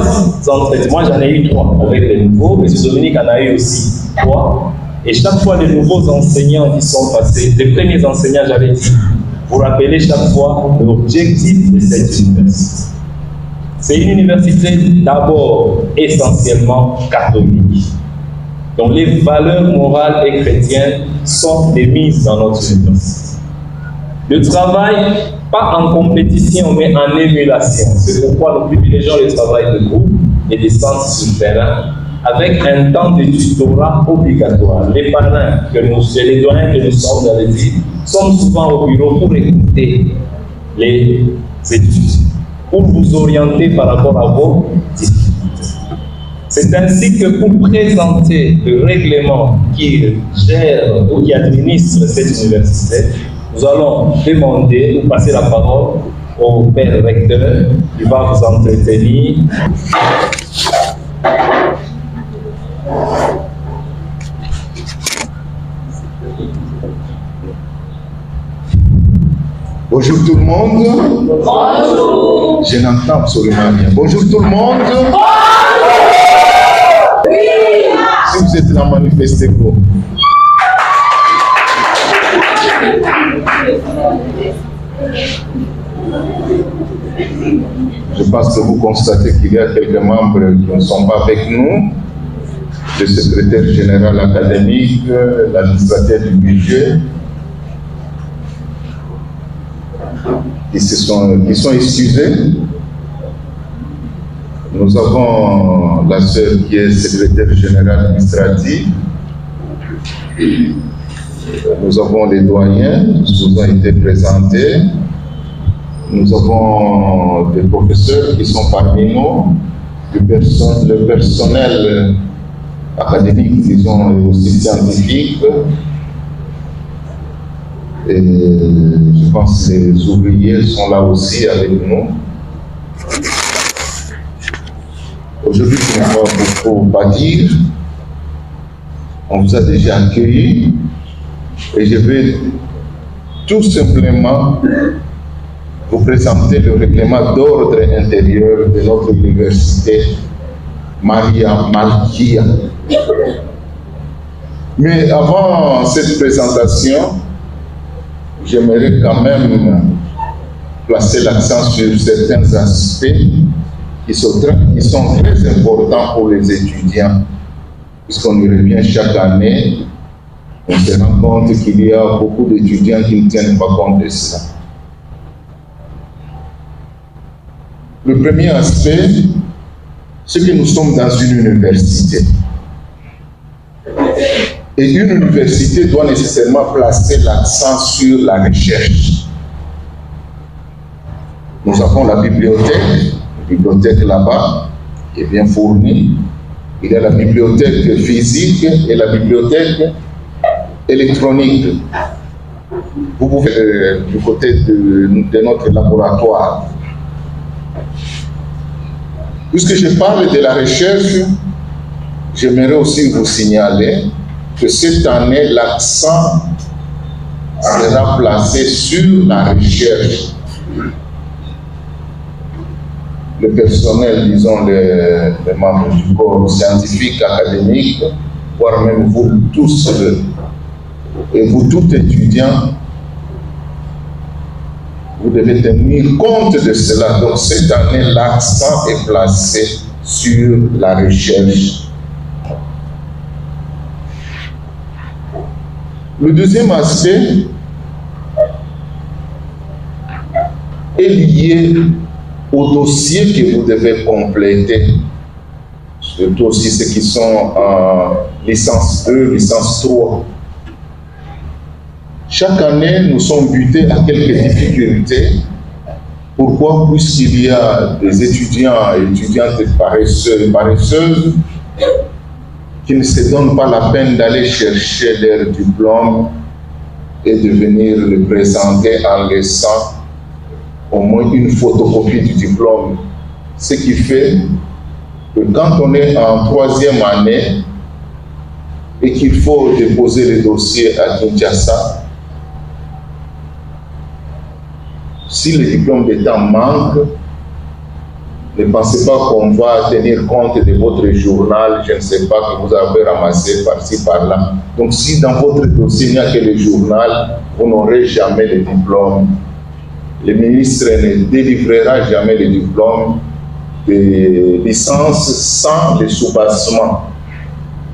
entretiens. Moi, j'en ai eu 3 avec les nouveaux. M. Dominique en a eu aussi 3. Et chaque fois, les nouveaux enseignants qui sont passés, les premiers enseignants, j'avais dit, vous rappelez chaque fois l'objectif de cette université. C'est une université d'abord essentiellement catholique. Donc les valeurs morales et chrétiennes sont émises dans notre université. Le travail, pas en compétition, mais en émulation. C'est pourquoi nous privilégions le travail de groupe et des centres sur le terrain, avec un temps de tutorat obligatoire. Les parrains, les doyens que nous sommes dans les îles, sommes souvent au bureau pour écouter les études, pour vous orienter par rapport à vos difficultés. C'est ainsi que pour présenter le règlement qui gère ou qui administre cette université, nous allons demander ou passer la parole au père recteur qui va vous entretenir. Bonjour tout le monde. Bonjour. Je n'entends absolument rien. Bonjour tout le monde. Bonjour. Oui. Si vous êtes là, manifestez-vous. Je pense que vous constatez qu'il y a quelques membres qui ne sont pas avec nous. Le secrétaire général académique, l'administrateur du budget, qui sont excusés. Nous avons la sœur qui est secrétaire générale administrative. Nous avons les doyens qui nous ont été présentés. Nous avons des professeurs qui sont parmi nous, le personnel académique, disons, et aussi scientifique. Et je pense que les ouvriers sont là aussi avec nous. Aujourd'hui, je n'ai pas beaucoup à dire. On vous a déjà accueillis. Et je vais tout simplement vous présenter le règlement d'ordre intérieur de notre université Maria Malkia. Mais avant cette présentation, j'aimerais quand même placer l'accent sur certains aspects qui sont très importants pour les étudiants, puisqu'on y revient chaque année, on se rend compte qu'il y a beaucoup d'étudiants qui ne tiennent pas compte de cela. Le premier aspect, c'est que nous sommes dans une université. Et une université doit nécessairement placer l'accent sur la recherche. Nous avons la bibliothèque là-bas, qui est bien fournie. Il y a la bibliothèque physique et la bibliothèque électronique. Vous pouvez du côté de notre laboratoire. Puisque je parle de la recherche, j'aimerais aussi vous signaler que cette année, l'accent sera placé sur la recherche. Le personnel, disons les membres du corps scientifique, académique, voire même vous tous, et vous tous étudiants, vous devez tenir compte de cela. Donc cette année, l'accent est placé sur la recherche. Le deuxième aspect est lié au dossier que vous devez compléter, surtout aussi ceux qui sont en licence 2, licence 3. Chaque année, nous sommes butés à quelques difficultés. Pourquoi? Puisqu'il y a des étudiants et étudiantes paresseux et paresseuses qui ne se donnent pas la peine d'aller chercher leur diplôme et de venir le présenter en laissant au moins une photocopie du diplôme. Ce qui fait que quand on est en 3e année et qu'il faut déposer le dossier à Kinshasa, si le diplôme d'État manque, ne pensez pas qu'on va tenir compte de votre journal, je ne sais pas, que vous avez ramassé par-ci, par-là. Donc si dans votre dossier il n'y a que le journal, vous n'aurez jamais le diplôme. Le ministre ne délivrera jamais le diplôme de licence sans le soubassement.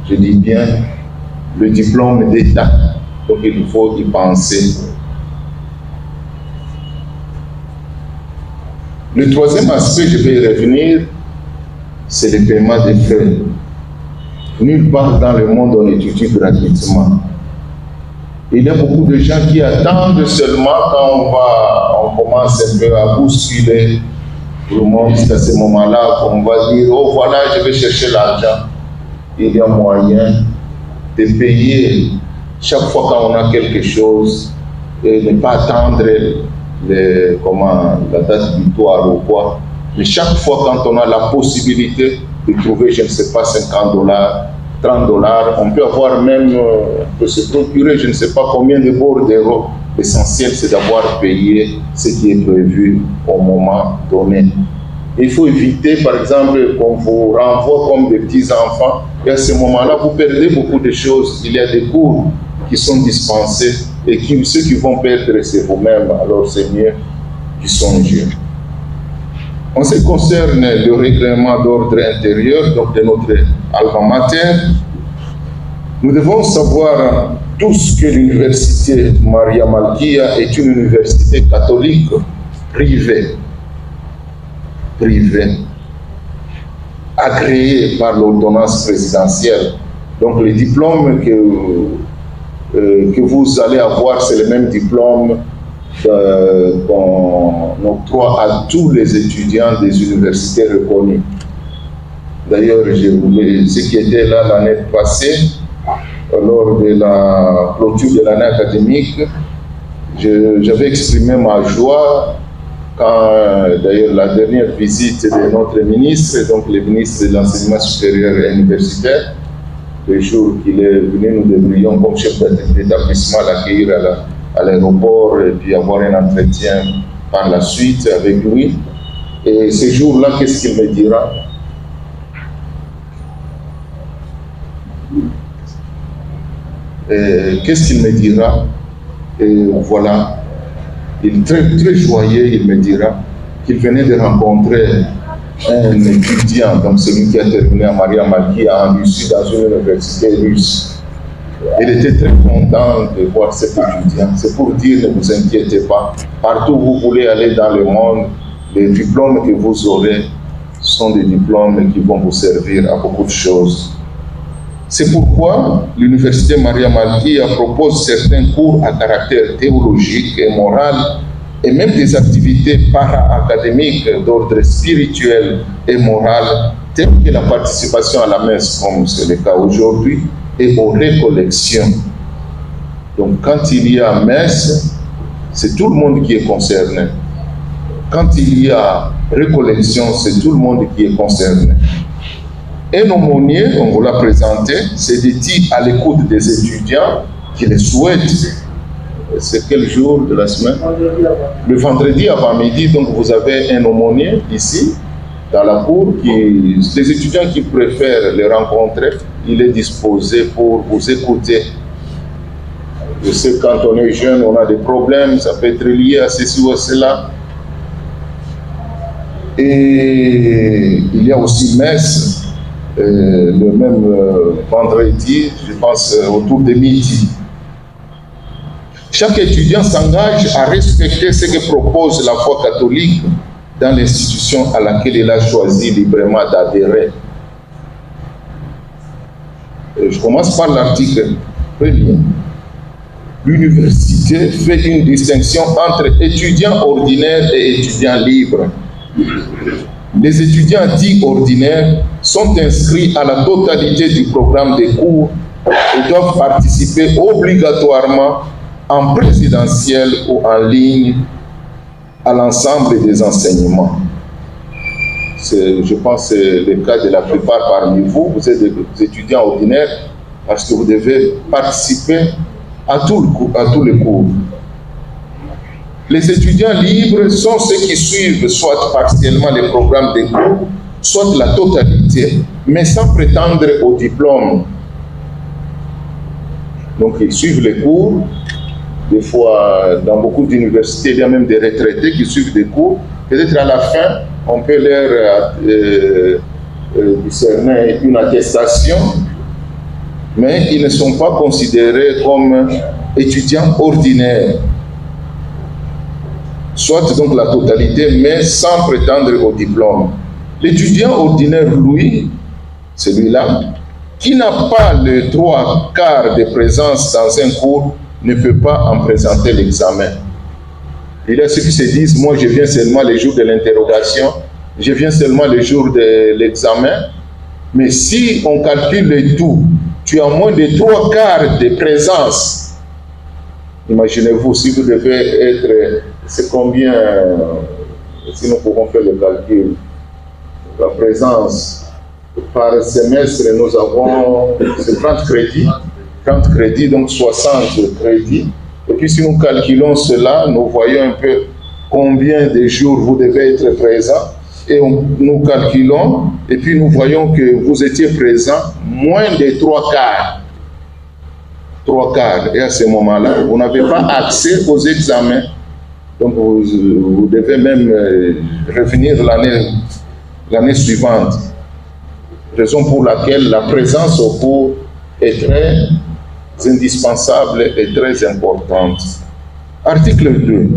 Je dis bien le diplôme d'État. Donc il faut y penser. Le troisième aspect, je vais y revenir, c'est le paiement des frais. Nulle part dans le monde on étudie gratuitement. Il y a beaucoup de gens qui attendent seulement quand on commence un peu à bousculer tout le monde. C'est à ce moment-là qu'on va dire, oh voilà, je vais chercher l'argent. Il y a moyen de payer chaque fois qu'on a quelque chose et ne pas attendre la date butoir ou quoi. Mais chaque fois quand on a la possibilité de trouver, je ne sais pas, $50, $30, on peut avoir même, peut se procurer, je ne sais pas combien de bordereaux. L'essentiel, c'est d'avoir payé ce qui est prévu au moment donné. Il faut éviter, par exemple, qu'on vous renvoie comme des petits-enfants, et à ce moment-là, vous perdez beaucoup de choses. Il y a des cours qui sont dispensés, et ceux qui vont perdre, c'est vous-même. Alors, c'est mieux d'y songer. En ce qui concerne le règlement d'ordre intérieur, donc de notre alma mater, nous devons savoir tous que l'université Maria Malkia est une université catholique privée, agréée par l'ordonnance présidentielle. Donc le diplôme que vous allez avoir, c'est le même diplôme qu'on octroie à tous les étudiants des universités reconnues. D'ailleurs, ce qui était là l'année passée, lors de la clôture de l'année académique, j'avais exprimé ma joie quand, d'ailleurs, la dernière visite de notre ministre, donc le ministre de l'Enseignement supérieur et universitaire, le jour qu'il est venu, nous devrions, comme chef d'établissement, l'accueillir à l'aéroport et puis avoir un entretien par la suite avec lui. Et ce jour-là, qu'est-ce qu'il me dira? Qu'est-ce qu'il me dira? Et voilà. Il est très, très joyeux, il me dira qu'il venait de rencontrer un étudiant, donc celui qui a terminé à Maria Malki en Russie, dans une université russe. Il était très content de voir cet étudiant. C'est pour dire, ne vous inquiétez pas, partout où vous voulez aller dans le monde, les diplômes que vous aurez sont des diplômes qui vont vous servir à beaucoup de choses. C'est pourquoi l'Université Maria Malki propose certains cours à caractère théologique et moral et même des activités para-académiques d'ordre spirituel et moral, telles que la participation à la messe, comme c'est le cas aujourd'hui, et aux récollections. Donc quand il y a messe, c'est tout le monde qui est concerné. Quand il y a récollection, c'est tout le monde qui est concerné. Un aumônier, on vous l'a présenté, c'est dit à l'écoute des étudiants qui le souhaitent. C'est quel jour de la semaine? Le vendredi avant-midi, donc vous avez un aumônier ici, dans la cour, les étudiants qui préfèrent les rencontrer, il est disposé pour vous écouter. Je sais que quand on est jeune, on a des problèmes, ça peut être lié à ceci ou à cela. Et il y a aussi messe, le même vendredi, je pense autour de midi. Chaque étudiant s'engage à respecter ce que propose la foi catholique dans l'institution à laquelle il a choisi librement d'adhérer. Je commence par l'article premier. L'université fait une distinction entre étudiants ordinaires et étudiants libres. Les étudiants dits ordinaires sont inscrits à la totalité du programme des cours et doivent participer obligatoirement en présentiel ou en ligne à l'ensemble des enseignements. Je pense que c'est le cas de la plupart parmi vous. Vous êtes des étudiants ordinaires parce que vous devez participer à tous les cours. Les étudiants libres sont ceux qui suivent soit partiellement les programmes des cours, soit la totalité, mais sans prétendre au diplôme. Donc ils suivent les cours. Des fois, dans beaucoup d'universités, il y a même des retraités qui suivent des cours. Peut-être à la fin, on peut leur discerner une attestation, mais ils ne sont pas considérés comme étudiants ordinaires. Soit donc la totalité, mais sans prétendre au diplôme. L'étudiant ordinaire, lui, celui-là, qui n'a pas le 3/4 de présence dans un cours, ne peut pas en présenter l'examen. Il y a ceux qui se disent, moi je viens seulement les jours de l'interrogation, je viens seulement les jours de l'examen, mais si on calcule le tout, tu as moins de 3/4 de présence. Imaginez-vous, si vous devez être, c'est combien, si nous pouvons faire le calcul, la présence par semestre, nous avons 30 crédits. 30 crédits, donc 60 crédits. Et puis si nous calculons cela, nous voyons un peu combien de jours vous devez être présent. Et nous calculons, et puis nous voyons que vous étiez présent moins de 3/4. 3/4. Et à ce moment-là, vous n'avez pas accès aux examens. Donc vous devez même revenir l'année suivante. Raison pour laquelle la présence au cours est très indispensable et très importante. Article 2.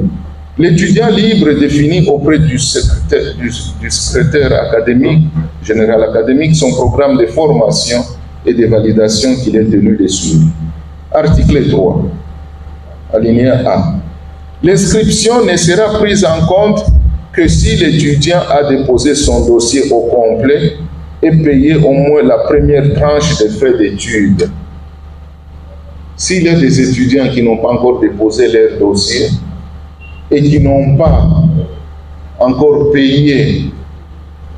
L'étudiant libre définit auprès du secrétaire académique, général académique, son programme de formation et de validation qu'il est tenu de suivre. Article 3. Alinéa A. L'inscription ne sera prise en compte que si l'étudiant a déposé son dossier au complet et payé au moins la première tranche des frais d'études. S'il y a des étudiants qui n'ont pas encore déposé leur dossier et qui n'ont pas encore payé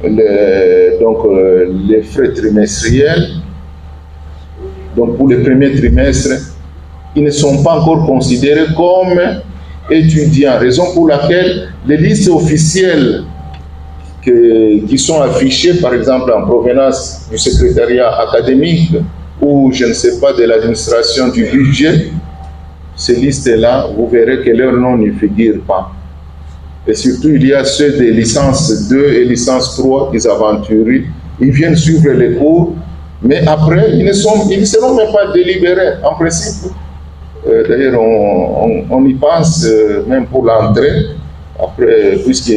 les frais trimestriels, donc pour le premier trimestre, ils ne sont pas encore considérés comme étudiants, raison pour laquelle les listes officielles qui sont affichées, par exemple en provenance du secrétariat académique ou je ne sais pas de l'administration du budget, ces listes-là, vous verrez que leur nom ne figure pas. Et surtout, il y a ceux des licences 2 et licence 3, des aventuriers. Ils viennent suivre les cours, mais après, ils ne seront même pas délibérés, en principe. D'ailleurs, on y pense même pour l'entrée, après, puisque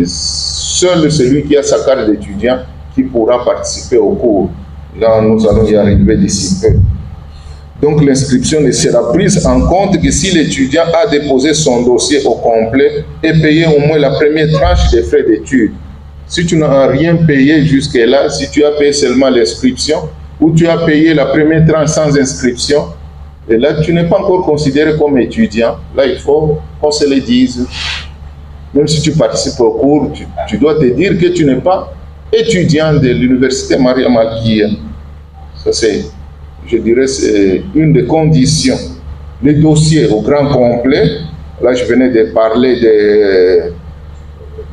seul celui qui a sa carte d'étudiant qui pourra participer au cours. Là, nous allons y arriver d'ici peu. Donc, l'inscription ne sera prise en compte que si l'étudiant a déposé son dossier au complet et payé au moins la première tranche des frais d'études. Si tu n'as rien payé jusque-là, si tu as payé seulement l'inscription, ou tu as payé la première tranche sans inscription, et là, tu n'es pas encore considéré comme étudiant. Là, il faut qu'on se le dise. Même si tu participes au cours, tu dois te dire que tu n'es pas étudiant de l'université Maria Malkia. Ça, c'est, je dirais, c'est une des conditions. Les dossiers au grand complet, là, je venais de parler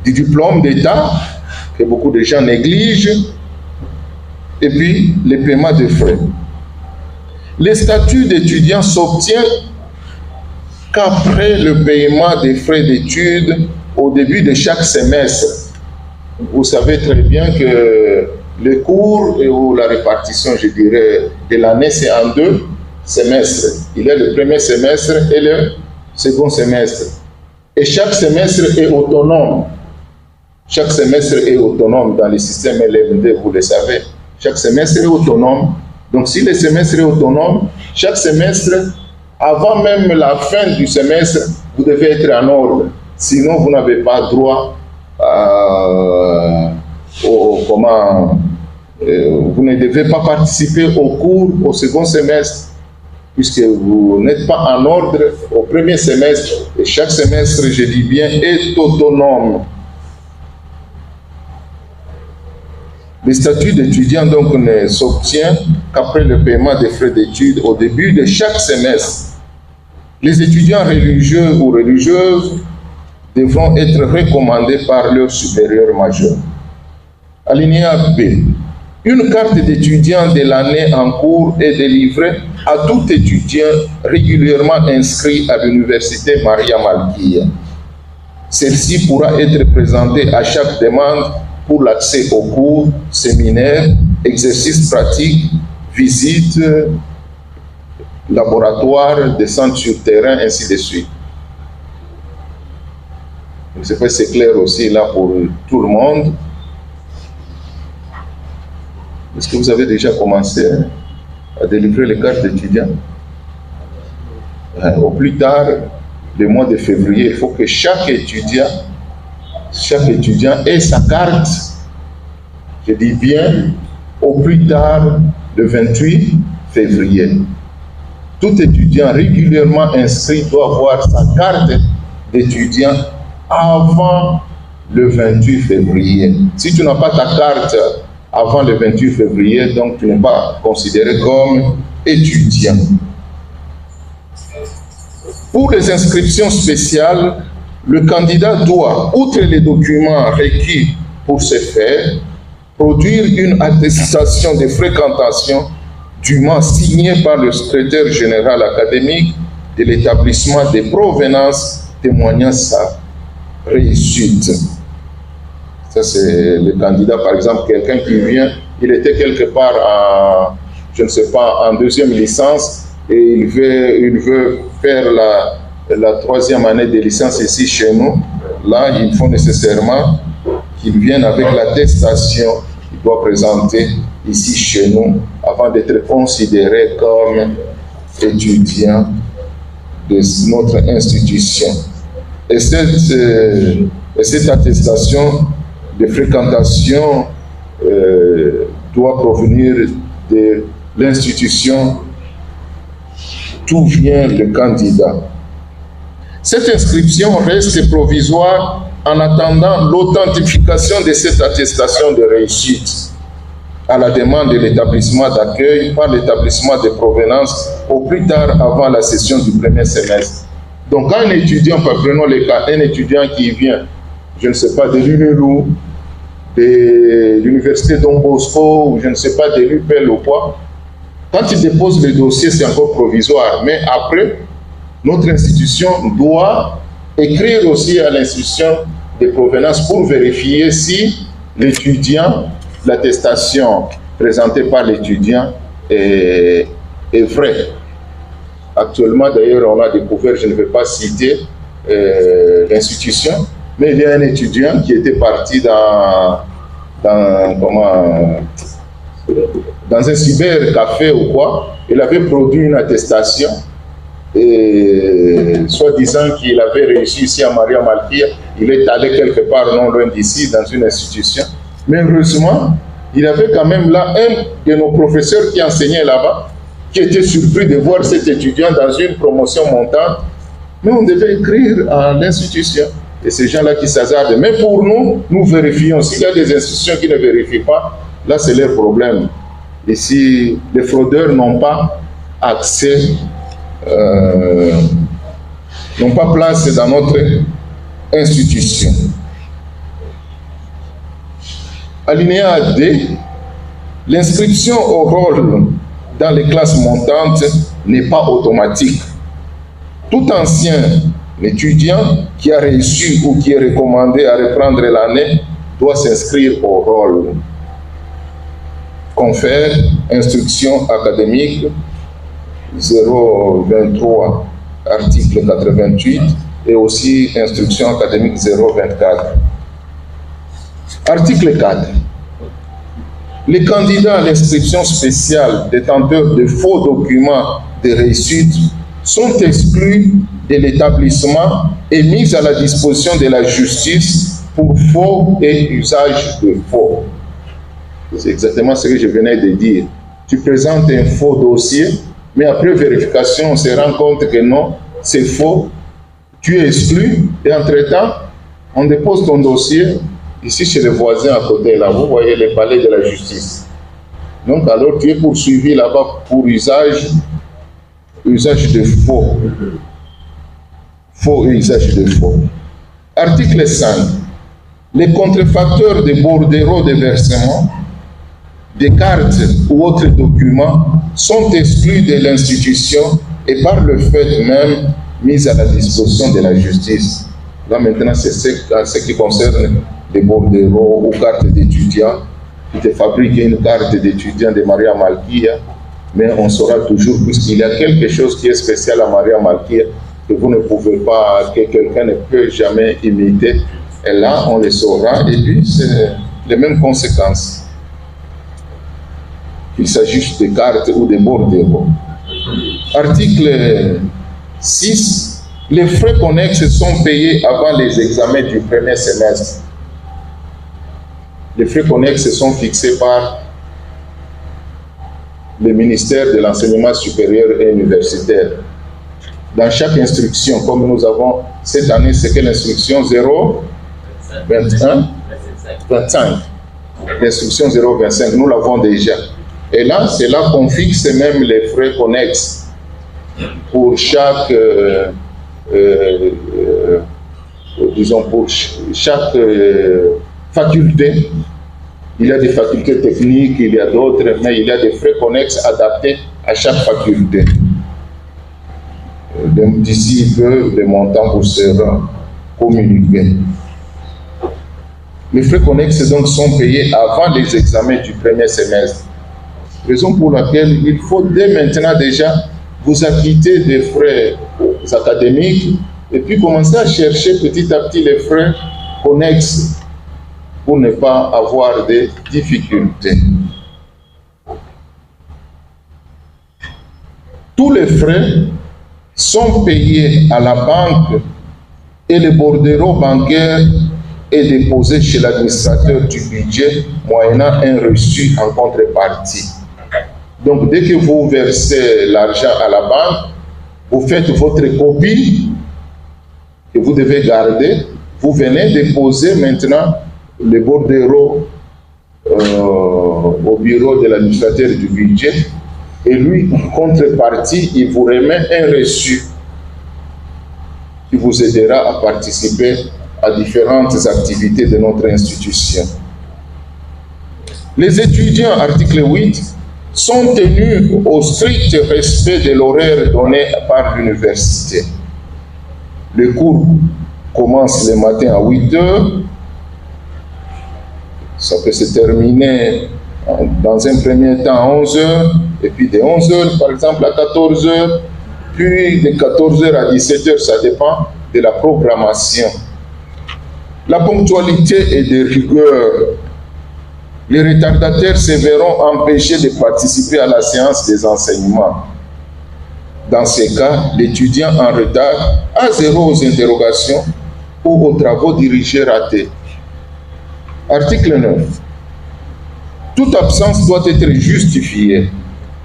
du diplôme d'État, que beaucoup de gens négligent, et puis les paiements de frais. Le statut d'étudiant s'obtient qu'après le paiement des frais d'études au début de chaque semestre. Vous savez très bien que le cours ou la répartition, je dirais, de l'année, c'est en 2 semestres. Il y a le premier semestre et le second semestre. Et chaque semestre est autonome. Chaque semestre est autonome dans le système LMD, vous le savez. Chaque semestre est autonome. Donc, si le semestre est autonome, chaque semestre, avant même la fin du semestre, vous devez être en ordre. Sinon, vous n'avez pas droit vous ne devez pas participer au cours au second semestre, puisque vous n'êtes pas en ordre au premier semestre. Et chaque semestre, je dis bien, est autonome. Le statut d'étudiant donc ne s'obtient qu'après le paiement des frais d'études au début de chaque semestre. Les étudiants religieux ou religieuses devront être recommandés par leur supérieur majeur. Alinéa B. Une carte d'étudiant de l'année en cours est délivrée à tout étudiant régulièrement inscrit à l'université Maria Malkia. Celle-ci pourra être présentée à chaque demande pour l'accès aux cours, séminaires, exercices pratiques, visites, laboratoires, descentes sur terrain, ainsi de suite. C'est clair aussi là pour tout le monde. Est-ce que vous avez déjà commencé à délivrer les cartes d'étudiants? Au plus tard, le mois de février, il faut que chaque étudiant ait sa carte, je dis bien, au plus tard le 28 février. Tout étudiant régulièrement inscrit doit avoir sa carte d'étudiant avant le 28 février. Si tu n'as pas ta carte avant le 28 février, donc tu n'es pas considéré comme étudiant. Pour les inscriptions spéciales, le candidat doit, outre les documents requis pour ce faire, produire une attestation de fréquentation dûment signée par le secrétaire général académique de l'établissement de provenance témoignant sa réussite. Ça, c'est le candidat, par exemple, quelqu'un qui vient, il était quelque part en, je ne sais pas, en 2e licence et il veut faire la 3e année de licence ici chez nous. Là, il faut nécessairement qu'il vienne avec l'attestation qu'il doit présenter ici chez nous avant d'être considéré comme étudiant de notre institution. Et cette attestation de fréquentation doit provenir de l'institution d'où vient le candidat. Cette inscription reste provisoire en attendant l'authentification de cette attestation de réussite à la demande de l'établissement d'accueil par l'établissement de provenance au plus tard avant la session du premier semestre. Donc, quand un étudiant, prenons le cas, un étudiant qui vient, je ne sais pas, de l'UNELU, de l'université Don Bosco, ou je ne sais pas, de l'UPEL ou quoi, quand il dépose le dossier, c'est encore provisoire. Mais après, notre institution doit écrire aussi à l'institution de provenance pour vérifier si l'étudiant, l'attestation présentée par l'étudiant est vraie. Actuellement, d'ailleurs, on a découvert, je ne vais pas citer l'institution, mais il y a un étudiant qui était parti dans un cybercafé ou quoi. Il avait produit une attestation, et soi-disant qu'il avait réussi ici à Maria Malkia. Il est allé quelque part non loin d'ici, dans une institution. Mais heureusement, il avait quand même là un de nos professeurs qui enseignait là-bas, qui était surpris de voir cet étudiant dans une promotion montante. Mais on devait écrire à l'institution. Et ces gens-là qui s'hasardent. Mais pour nous, nous vérifions. S'il y a des institutions qui ne vérifient pas, là c'est leur problème. Et si les fraudeurs n'ont pas accès, n'ont pas place dans notre institution. Alinéa D, l'inscription au rôle dans les classes montantes n'est pas automatique. Tout ancien étudiant qui a réussi ou qui est recommandé à reprendre l'année doit s'inscrire au rôle. Confère instruction académique 023, article 88, et aussi instruction académique 024. Article 4. Les candidats à l'inscription spéciale détenteurs de faux documents de réussite sont exclus de l'établissement et mis à la disposition de la justice pour faux et usage de faux. C'est exactement ce que je venais de dire. Tu présentes un faux dossier, mais après vérification, on se rend compte que non, c'est faux. Tu es exclu et entre-temps, on dépose ton dossier ici chez le voisin à côté, là, vous voyez le palais de la justice. Donc alors tu es poursuivi là-bas pour usage de faux. Faux et usage de faux. Article 5. Les contrefacteurs de bordereaux de versement, des cartes ou autres documents sont exclus de l'institution et par le fait même mis à la disposition de la justice. Là maintenant, c'est ce qui concerne les bordereaux ou cartes d'étudiants. Tu te fabriques une carte d'étudiant de Maria Malkia, mais on saura toujours, puisqu'il y a quelque chose qui est spécial à Maria Malkia, que vous ne pouvez pas, que quelqu'un ne peut jamais imiter. Et là, on le saura, et puis c'est les mêmes conséquences. Qu'il s'agisse de cartes ou de bordereaux. Article 6. Les frais connexes sont payés avant les examens du premier semestre. Les frais connexes sont fixés par le ministère de l'Enseignement supérieur et universitaire. Dans chaque instruction, comme nous avons cette année, c'est que l'instruction 0,25. L'instruction 0,25, nous l'avons déjà. Et là, c'est là qu'on fixe même les frais connexes pour chaque, disons pour chaque faculté. Il y a des facultés techniques, il y a d'autres, mais il y a des frais connexes adaptés à chaque faculté. D'ici peu, les montants vous seront communiqués. Les frais connexes donc sont payés avant les examens du premier semestre. Raison pour laquelle il faut dès maintenant déjà vous acquitter des frais académiques et puis commencer à chercher petit à petit les frais connexes pour ne pas avoir de difficultés. Tous les frais sont payés à la banque et le bordereau bancaire est déposé chez l'administrateur du budget moyennant un reçu en contrepartie. Donc, dès que vous versez l'argent à la banque, vous faites votre copie que vous devez garder. Vous venez déposer maintenant le bordereau au bureau de l'administrateur du budget et lui, en contrepartie, il vous remet un reçu qui vous aidera à participer à différentes activités de notre institution. Les étudiants, article 8, sont tenus au strict respect de l'horaire donné par l'université. Le cours commence le matin à 8 heures. Ça peut se terminer dans un premier temps à 11 heures, et puis de 11 heures par exemple à 14 heures, puis de 14 heures à 17 heures, ça dépend de la programmation. La ponctualité est de rigueur. Les retardataires se verront empêchés de participer à la séance des enseignements. Dans ces cas, l'étudiant en retard a 0 aux interrogations ou aux travaux dirigés ratés. Article 9. Toute absence doit être justifiée.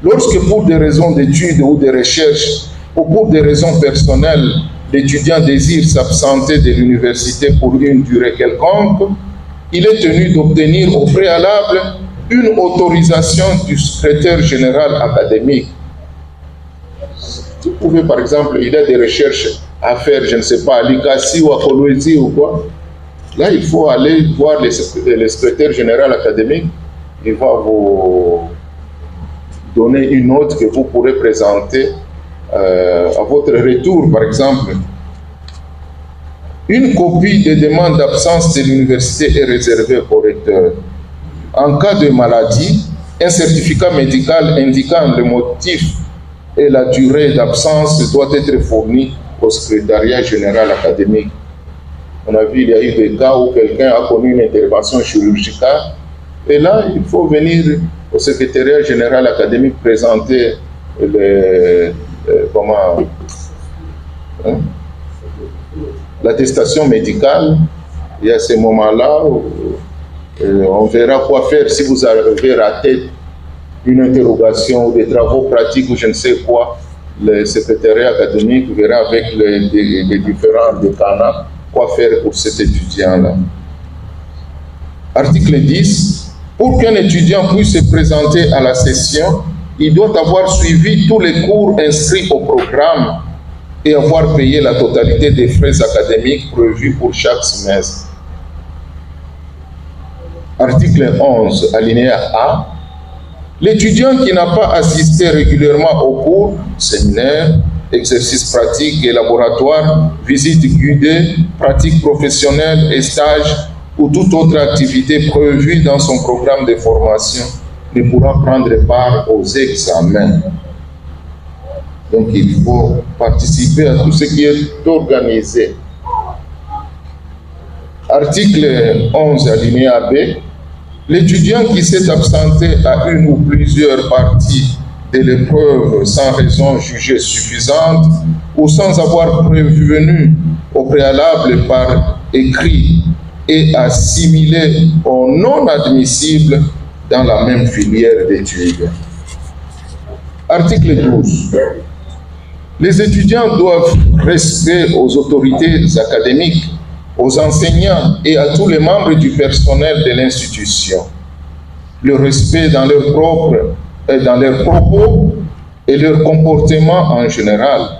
Lorsque pour des raisons d'études ou de recherche ou pour des raisons personnelles, l'étudiant désire s'absenter de l'université pour une durée quelconque, il est tenu d'obtenir au préalable une autorisation du secrétaire général académique. Vous pouvez, par exemple, il y a des recherches à faire, je ne sais pas, à l'ICASI ou à Kolwezi ou quoi. Là, il faut aller voir le secrétaire général académique. Il va vous donner une note que vous pourrez présenter à votre retour, par exemple. Une copie des demandes d'absence de l'université est réservée au recteur. En cas de maladie, un certificat médical indiquant le motif et la durée d'absence doit être fourni au secrétariat général académique. On a vu, il y a eu des cas où quelqu'un a connu une intervention chirurgicale, et là, il faut venir au secrétariat général académique présenter l'attestation médicale. Il y a ces moments-là où on verra quoi faire si vous avez raté une interrogation ou des travaux pratiques ou je ne sais quoi. Le secrétariat académique verra avec les différents décanats quoi faire pour cet étudiant-là. Article 10. Pour qu'un étudiant puisse se présenter à la session, il doit avoir suivi tous les cours inscrits au programme et avoir payé la totalité des frais académiques prévus pour chaque semestre. Article 11, alinéa A. L'étudiant qui n'a pas assisté régulièrement aux cours, séminaires, exercices pratiques et laboratoires, visites guidées, pratiques professionnelles et stages ou toute autre activité prévue dans son programme de formation ne pourra prendre part aux examens. Donc il faut participer à tout ce qui est organisé. Article 11, alinéa B. L'étudiant qui s'est absenté à une ou plusieurs parties de l'épreuve sans raison jugée suffisante ou sans avoir prévenu au préalable par écrit et assimilé au non admissible dans la même filière d'études. Article 12. Les étudiants doivent respect aux autorités académiques, aux enseignants et à tous les membres du personnel de l'institution. Le respect dans leurs propos et leur comportement en général.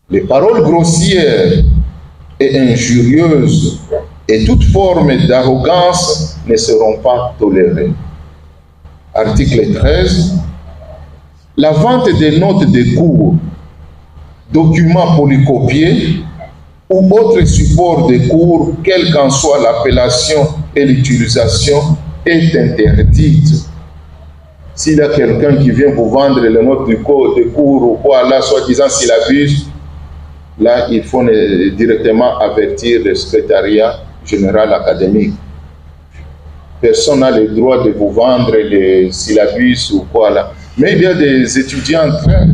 Les paroles grossières et injurieuses et toute forme d'arrogance ne seront pas tolérées. Article 13. La vente des notes de cours, documents polycopiés ou autres supports de cours, quelle qu'en soit l'appellation et l'utilisation, est interdite. S'il y a quelqu'un qui vient vous vendre les notes de cours ou quoi, là, soi-disant s'il abuse, là, il faut directement avertir le secrétariat général académique. Personne n'a le droit de vous vendre les syllabus ou quoi là. Mais il y a des étudiants très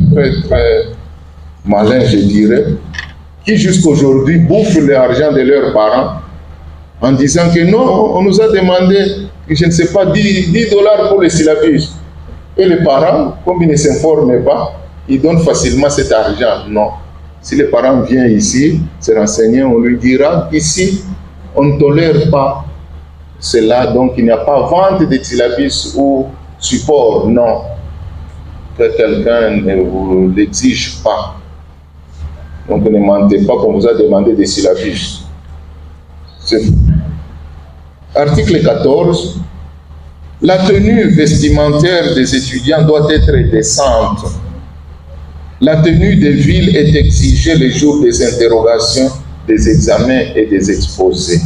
malins, je dirais, qui jusqu'aujourd'hui bouffent l'argent de leurs parents en disant que non, on nous a demandé, je ne sais pas, 10 $ pour les syllabus. Et les parents, comme ils ne s'informent pas, ils donnent facilement cet argent. Non. Si les parents viennent ici, se renseigner, on lui dira ici, on ne tolère pas cela, donc il n'y a pas vente de syllabus ou support, non. Que quelqu'un ne vous l'exige pas. Donc ne mentez pas qu'on vous a demandé des syllabus. Article 14. La tenue vestimentaire des étudiants doit être décente. La tenue des villes est exigée les jours des interrogations, des examens et des exposés.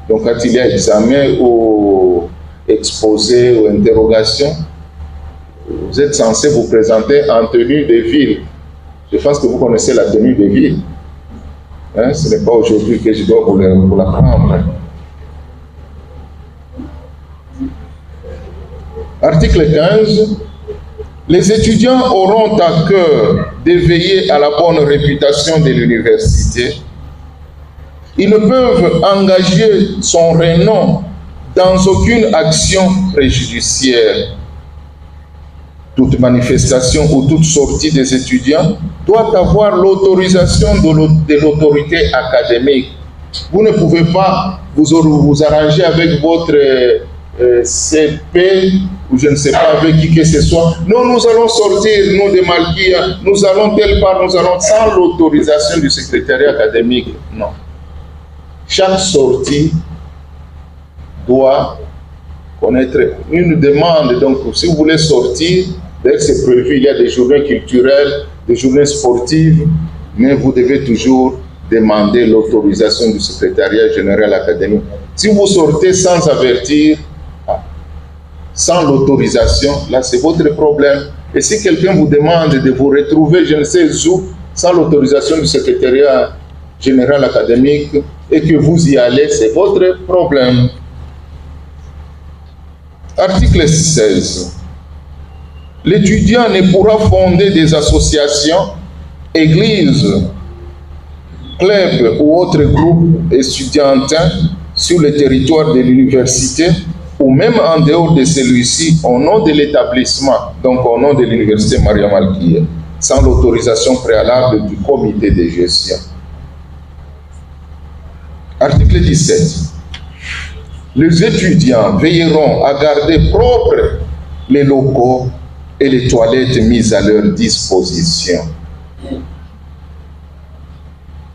Donc quand il y a examen ou exposé ou interrogation, vous êtes censé vous présenter en tenue de ville. Je pense que vous connaissez la tenue de ville. Hein? Ce n'est pas aujourd'hui que je dois vous l'apprendre. Article 15. Les étudiants auront à cœur de veiller à la bonne réputation de l'université. Ils ne peuvent engager son renom dans aucune action préjudiciaire. Toute manifestation ou toute sortie des étudiants doit avoir l'autorisation de l'autorité académique. Vous ne pouvez pas vous arranger avec votre CP ou je ne sais pas avec qui que ce soit. Non, nous allons sortir, nous de Malkia, nous allons telle part, nous allons sans l'autorisation du secrétariat académique. Non. Chaque sortie doit connaître une demande. Donc, si vous voulez sortir, dès que c'est prévu, il y a des journées culturelles, des journées sportives, mais vous devez toujours demander l'autorisation du secrétariat général académique. Si vous sortez sans avertir, sans l'autorisation, là c'est votre problème. Et si quelqu'un vous demande de vous retrouver, je ne sais où, sans l'autorisation du secrétariat général académique, et que vous y allez, c'est votre problème. Article 16. L'étudiant ne pourra fonder des associations, églises, clubs ou autres groupes étudiantins sur le territoire de l'université ou même en dehors de celui-ci au nom de l'établissement, donc au nom de l'université Maria Malkia, sans l'autorisation préalable du comité de gestion. Article 17. Les étudiants veilleront à garder propres les locaux et les toilettes mises à leur disposition.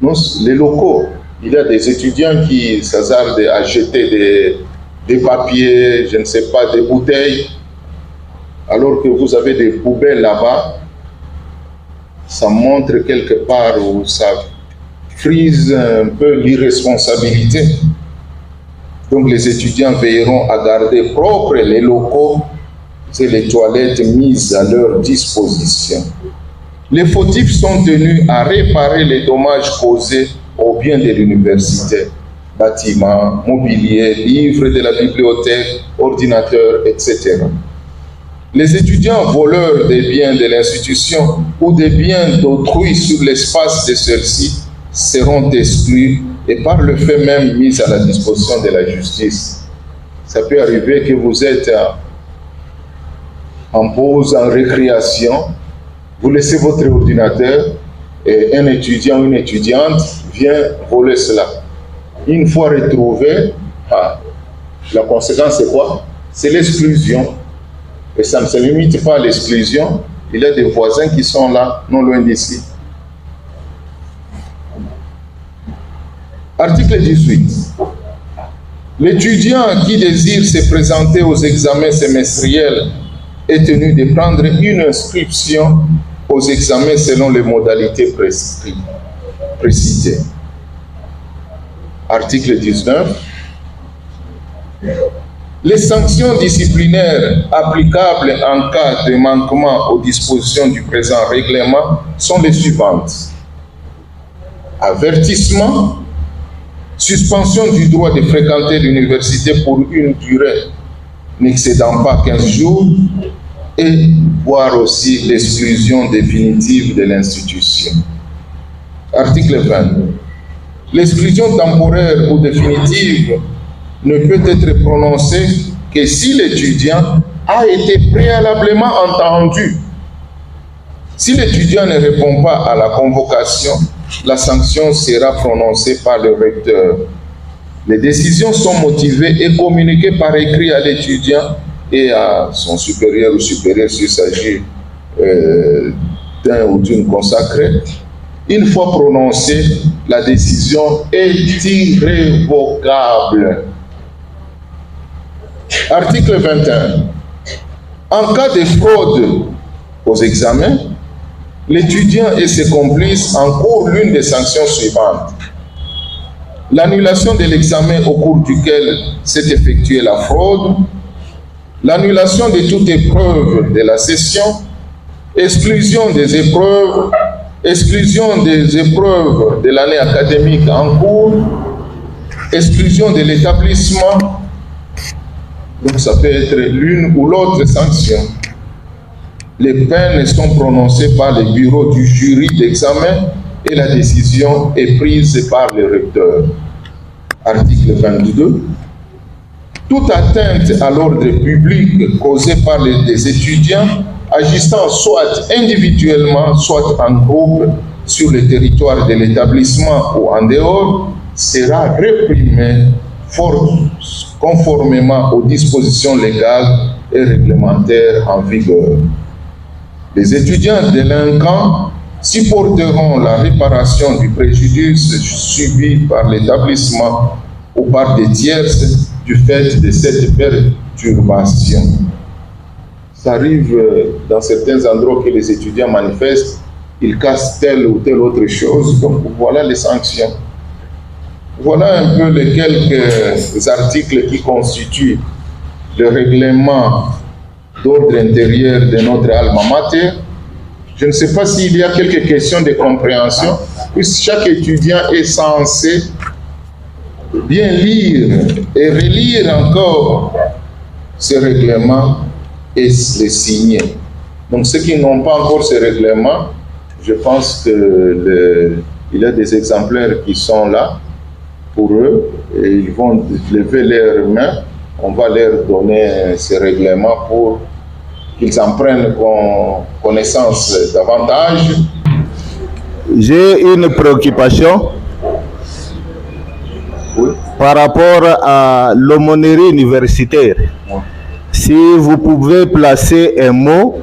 Non, les locaux, il y a des étudiants qui s'hasardent à jeter des papiers, je ne sais pas, des bouteilles, alors que vous avez des poubelles là-bas. Ça montre quelque part où ça frise un peu l'irresponsabilité. Donc les étudiants veilleront à garder propres les locaux et les toilettes mises à leur disposition. Les fautifs sont tenus à réparer les dommages causés aux biens de l'université, bâtiments, mobilier, livres de la bibliothèque, ordinateurs, etc. Les étudiants voleurs des biens de l'institution ou des biens d'autrui sur l'espace de celle-ci seront exclus et par le fait même mis à la disposition de la justice. Ça peut arriver que vous êtes en pause, en récréation, vous laissez votre ordinateur et un étudiant ou une étudiante vient voler cela. Une fois retrouvé, la conséquence c'est quoi? C'est l'exclusion. Et ça ne se limite pas à l'exclusion. Il y a des voisins qui sont là, non loin d'ici. Article 18. L'étudiant qui désire se présenter aux examens semestriels est tenu de prendre une inscription aux examens selon les modalités précisées. Article 19. Les sanctions disciplinaires applicables en cas de manquement aux dispositions du présent règlement sont les suivantes. Avertissement, suspension du droit de fréquenter l'université pour une durée n'excédant pas 15 jours et voire aussi l'exclusion définitive de l'institution. Article 20. L'exclusion temporaire ou définitive ne peut être prononcée que si l'étudiant a été préalablement entendu. Si l'étudiant ne répond pas à la convocation, la sanction sera prononcée par le recteur. Les décisions sont motivées et communiquées par écrit à l'étudiant et à son supérieur ou supérieure s'il s'agit d'un ou d'une consacrée. Une fois prononcée, la décision est irrévocable. Article 21. En cas de fraude aux examens, l'étudiant et ses complices encourent l'une des sanctions suivantes. L'annulation de l'examen au cours duquel s'est effectuée la fraude, l'annulation de toute épreuve de la session, exclusion des épreuves de l'année académique en cours, exclusion de l'établissement. Donc ça peut être l'une ou l'autre sanction. Les peines sont prononcées par le bureau du jury d'examen et la décision est prise par le recteur. Article 22. Toute atteinte à l'ordre public causée par des étudiants agissant soit individuellement, soit en groupe sur le territoire de l'établissement ou en dehors sera réprimée conformément aux dispositions légales et réglementaires en vigueur. Les étudiants délinquants supporteront la réparation du préjudice subi par l'établissement ou par des tierces du fait de cette perturbation. Ça arrive dans certains endroits que les étudiants manifestent, ils cassent telle ou telle autre chose, donc voilà les sanctions. Voilà un peu les quelques articles qui constituent le règlement d'ordre intérieur de notre alma mater. Je ne sais pas s'il y a quelques questions de compréhension, puisque chaque étudiant est censé bien lire et relire encore ce règlement et les signer. Donc ceux qui n'ont pas encore ce règlement, je pense qu'il y a des exemplaires qui sont là pour eux et ils vont lever leurs mains. On va leur donner ce règlement pour qu'ils en prennent connaissance davantage. J'ai une préoccupation par rapport à l'aumônerie universitaire. Si vous pouvez placer un mot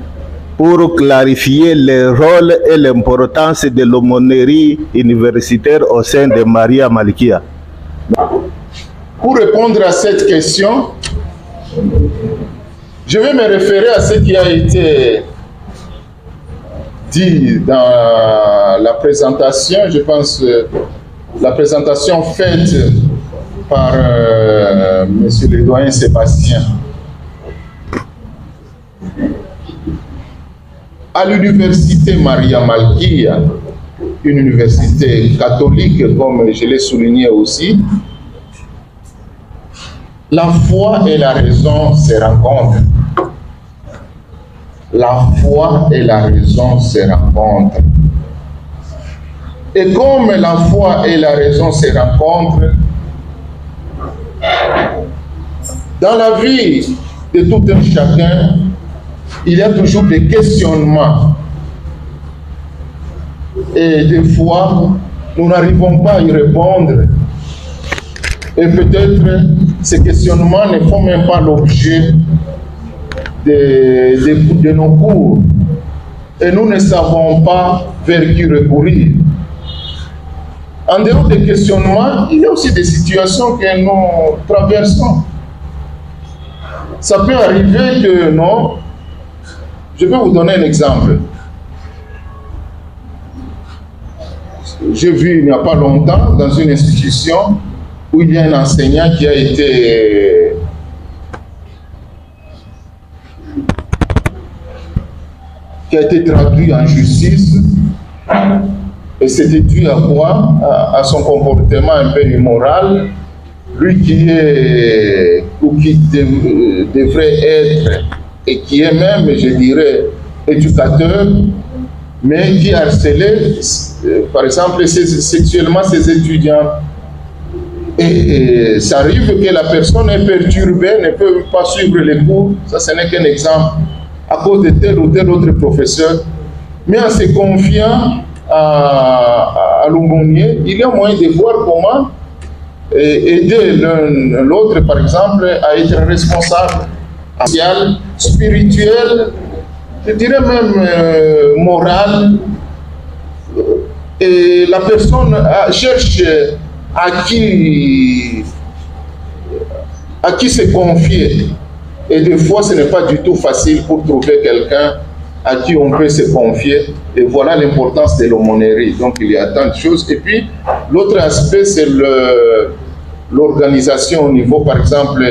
pour clarifier le rôle et l'importance de l'aumônerie universitaire au sein de Maria Malikia. Pour répondre à cette question, je vais me référer à ce qui a été dit dans la présentation, je pense la présentation faite par M. le doyen Sébastien. À l'université Maria Malikia, une université catholique, comme je l'ai souligné aussi, la foi et la raison se rencontrent. La foi et la raison se rencontrent. Et comme la foi et la raison se rencontrent, dans la vie de tout un chacun, il y a toujours des questionnements. Et des fois, nous n'arrivons pas à y répondre. Et peut-être ces questionnements ne font même pas l'objet de nos cours. Et nous ne savons pas vers qui recourir. En dehors des questionnements, il y a aussi des situations que nous traversons. Ça peut arriver que non. Je vais vous donner un exemple. J'ai vu il n'y a pas longtemps dans une institution où il y a un enseignant qui a été traduit en justice. Et c'était dû à quoi? À son comportement un peu immoral. Lui qui est, ou qui devrait être, et qui est même, je dirais, éducateur, mais qui harcelait, par exemple, sexuellement ses étudiants. Et ça arrive que la personne est perturbée, ne peut pas suivre les cours, ça ce n'est qu'un exemple, à cause de tel ou tel autre professeur. Mais en se confiant à l'aumônier, il y a moyen de voir comment aider l'un l'autre, par exemple, à être responsable, social, spirituel, je dirais même moral. Et la personne cherche à qui se confier. Et des fois, ce n'est pas du tout facile pour trouver quelqu'un à qui on peut se confier. Et voilà l'importance de l'aumônerie. Donc, il y a tant de choses. Et puis, l'autre aspect, c'est l'organisation au niveau, par exemple,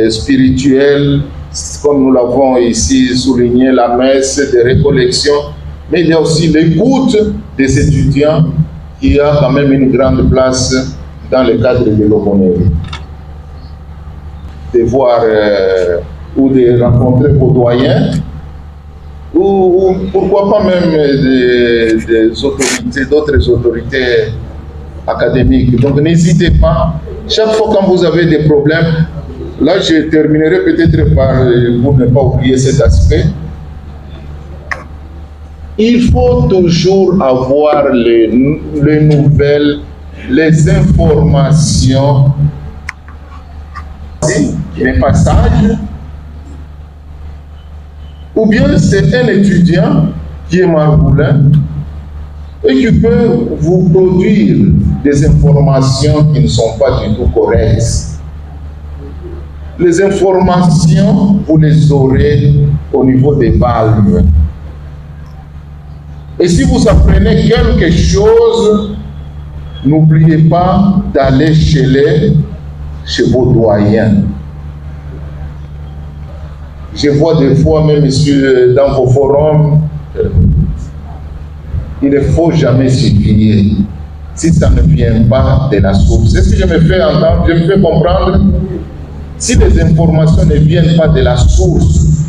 spirituel, comme nous l'avons ici souligné, la messe, des récollections. Mais il y a aussi l'écoute des étudiants qui a quand même une grande place dans le cadre de l'aumônerie. De voir ou de rencontrer vos doyens, ou pourquoi pas même des autorités, d'autres autorités académiques. Donc n'hésitez pas, chaque fois quand vous avez des problèmes, là je terminerai peut-être par, pour ne pas oublier cet aspect, il faut toujours avoir les nouvelles, les informations, les passages, ou bien c'est un étudiant qui est margoulin et qui peut vous produire des informations qui ne sont pas du tout correctes. Les informations, vous les aurez au niveau des valves. Et si vous apprenez quelque chose, n'oubliez pas d'aller chez vos doyens. Je vois des fois, même dans vos forums, il ne faut jamais se fier si ça ne vient pas de la source. C'est ce que je me fais entendre, je me fais comprendre. Si les informations ne viennent pas de la source,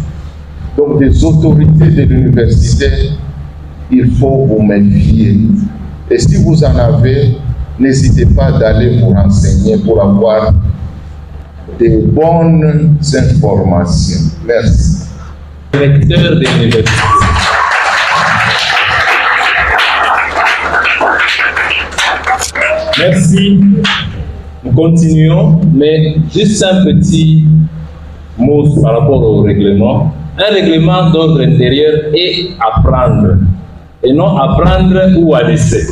donc des autorités de l'université, il faut vous méfier. Et si vous en avez, n'hésitez pas d'aller vous renseigner pour avoir de bonnes informations. Merci. Recteur de l'université. Merci. Nous continuons, mais juste un petit mot par rapport au règlement. Un règlement d'ordre intérieur est apprendre, et non apprendre ou à laisser.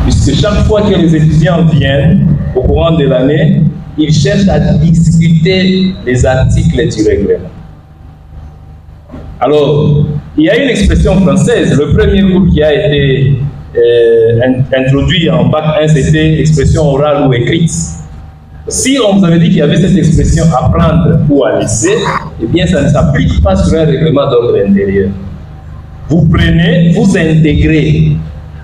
Puisque chaque fois que les étudiants viennent au courant de l'année, ils cherchent à discuter les articles du règlement. Alors, il y a une expression française, le premier cours qui a été introduit en bac 1, c'était expression orale ou écrite. Si on vous avait dit qu'il y avait cette expression apprendre ou à laisser, eh bien ça ne s'applique pas sur un règlement d'ordre intérieur. Vous prenez, vous intégrez.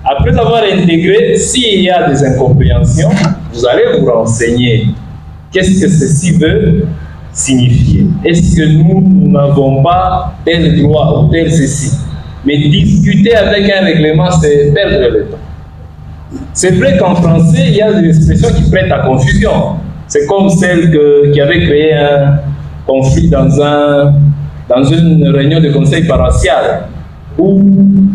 Après avoir intégré, s'il y a des incompréhensions, vous allez vous renseigner. Qu'est-ce que ceci veut signifier? Est-ce que nous n'avons pas tel droit ou tel ceci? Mais discuter avec un règlement, c'est perdre le temps. C'est vrai qu'en français, il y a des expressions qui prêtent à confusion. C'est comme celle qui avait créé un conflit dans une réunion de conseil paroissial, où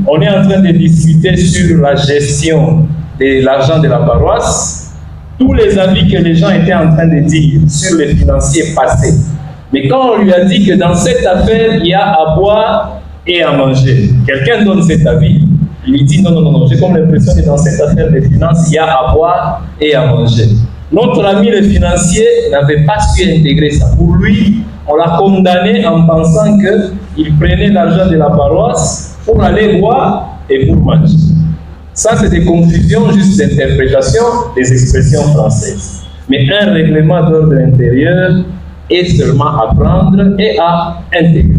on est en train de discuter sur la gestion de l'argent de la paroisse, tous les avis que les gens étaient en train de dire sur les financiers passés. Mais quand on lui a dit que dans cette affaire, il y a à boire et à manger, quelqu'un donne cet avis, il lui dit non, j'ai comme l'impression que dans cette affaire des finances, il y a à boire et à manger. Notre ami le financier n'avait pas su intégrer ça. Pour lui, on l'a condamné en pensant qu'il prenait l'argent de la paroisse pour aller boire et pour manger. Ça, c'est des confusions juste d'interprétation des expressions françaises. Mais un règlement d'ordre intérieur est seulement à prendre et à intégrer.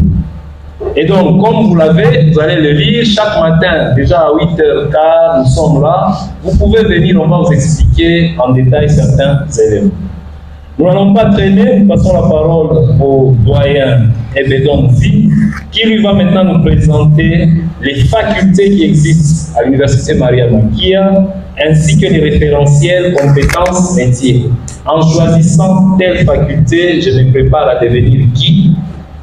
Et donc, comme vous l'avez, vous allez le lire chaque matin, déjà à 8h15, nous sommes là. Vous pouvez venir, on va vous expliquer en détail certains éléments. Nous n'allons pas traîner, nous passons la parole au doyen Ebedon Zi, qui lui va maintenant nous présenter les facultés qui existent à l'Université Maria Makia, ainsi que les référentiels compétences métiers. En choisissant telle faculté, je me prépare à devenir qui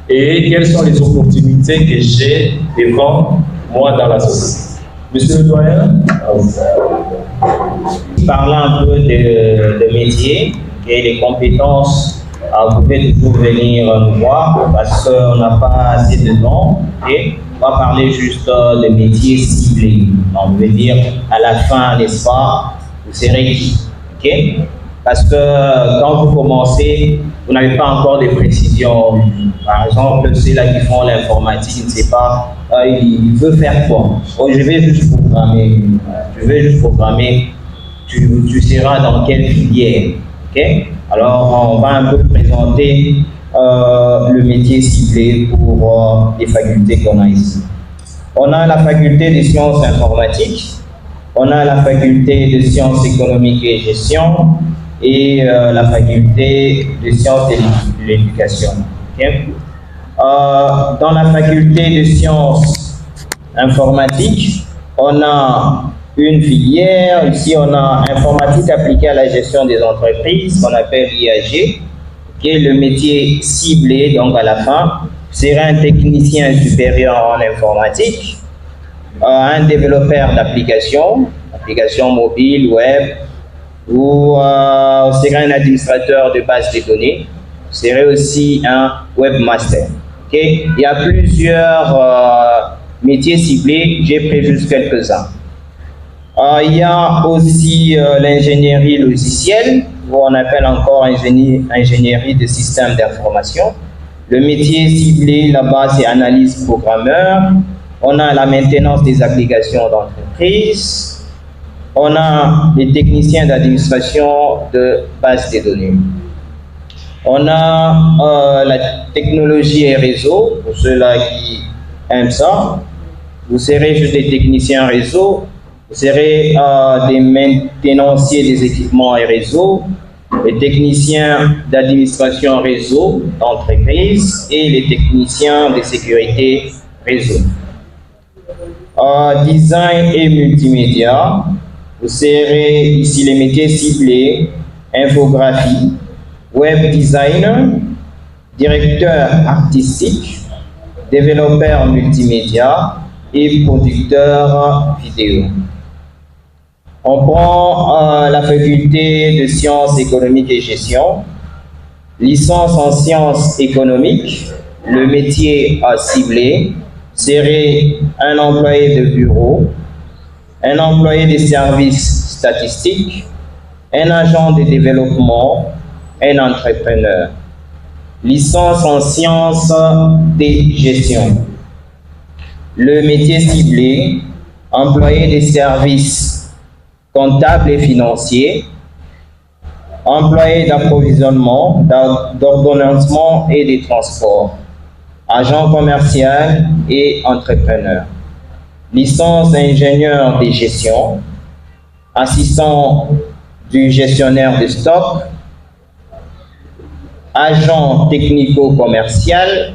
et quelles sont les opportunités que j'ai devant moi dans la société. Monsieur le doyen, parlant un peu de métier et les compétences, vous pouvez toujours venir nous voir parce qu'on n'a pas assez de noms. Okay? On va parler juste des métiers ciblés. On veut dire à la fin, n'est-ce pas, vous serez qui? Okay? Parce que quand vous commencez, vous n'avez pas encore de précisions. Par exemple, ceux-là qui font l'informatique, il ne sait pas, il veut faire quoi. Oh, je vais juste programmer. Tu seras dans quelle filière? Okay? Alors, on va un peu présenter le métier ciblé pour les facultés qu'on a ici. On a la faculté de sciences informatiques, on a la faculté de sciences économiques et gestion et la faculté de sciences de l'éducation. Okay? Dans la faculté de sciences informatiques, on a une filière. Ici, on a informatique appliquée à la gestion des entreprises, qu'on appelle IAG, qui est le métier ciblé, donc à la fin, serait un technicien supérieur en informatique, un développeur d'applications, applications mobiles, web, ou serait un administrateur de base de données, serait aussi un webmaster. Okay? Il y a plusieurs métiers ciblés, j'ai pris juste quelques-uns. Il y a aussi l'ingénierie logicielle, on appelle encore ingénierie de systèmes d'information. Le métier ciblé là-bas, c'est analyse programmeur. On a la maintenance des applications d'entreprise. On a les techniciens d'administration de base de données. On a la technologie et réseau, pour ceux-là qui aiment ça. Vous serez juste des techniciens réseau. Vous serez des maintenanciers des équipements et réseaux, les techniciens d'administration réseau d'entreprise et les techniciens de sécurité réseau. Design et multimédia, vous serez ici les métiers ciblés, infographie, web designer, directeur artistique, développeur multimédia et producteur vidéo. On prend la faculté de sciences économiques et gestion, licence en sciences économiques, le métier ciblé serait un employé de bureau, un employé des services statistiques, un agent de développement, un entrepreneur. Licence en sciences de gestion. Le métier ciblé, employé des services comptable et financier, employé d'approvisionnement, d'ordonnancement et des transports, agent commercial et entrepreneur. Licence d'ingénieur de gestion, assistant du gestionnaire de stock, agent technico-commercial,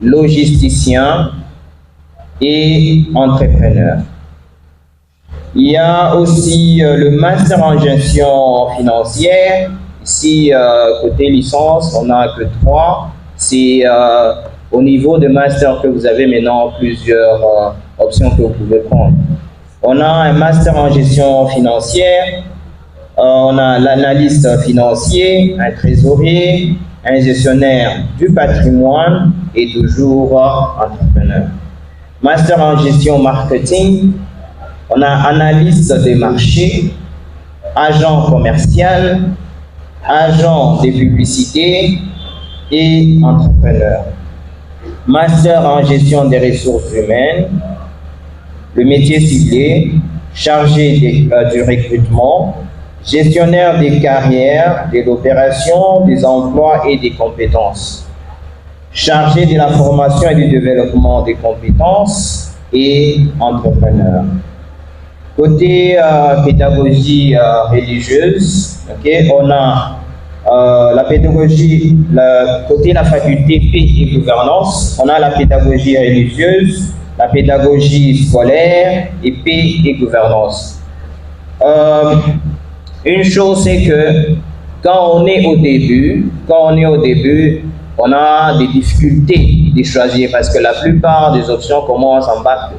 logisticien et entrepreneur. Il y a aussi le master en gestion financière. Ici, côté licence, on n'a que 3. C'est au niveau de master que vous avez maintenant plusieurs options que vous pouvez prendre. On a un master en gestion financière, on a l'analyste financier, un trésorier, un gestionnaire du patrimoine et toujours entrepreneur. Master en gestion marketing, on a analyste des marchés, agent commercial, agent de publicité et entrepreneur. Master en gestion des ressources humaines, le métier ciblé, chargé du recrutement, gestionnaire des carrières, de l'opération, des emplois et des compétences, chargé de la formation et du développement des compétences et entrepreneur. Côté pédagogie religieuse, okay, on a la pédagogie, côté la faculté paix et gouvernance, on a la pédagogie religieuse, la pédagogie scolaire et paix et gouvernance. Une chose, c'est que quand on est au début, on a des difficultés de choisir parce que la plupart des options commencent en bas.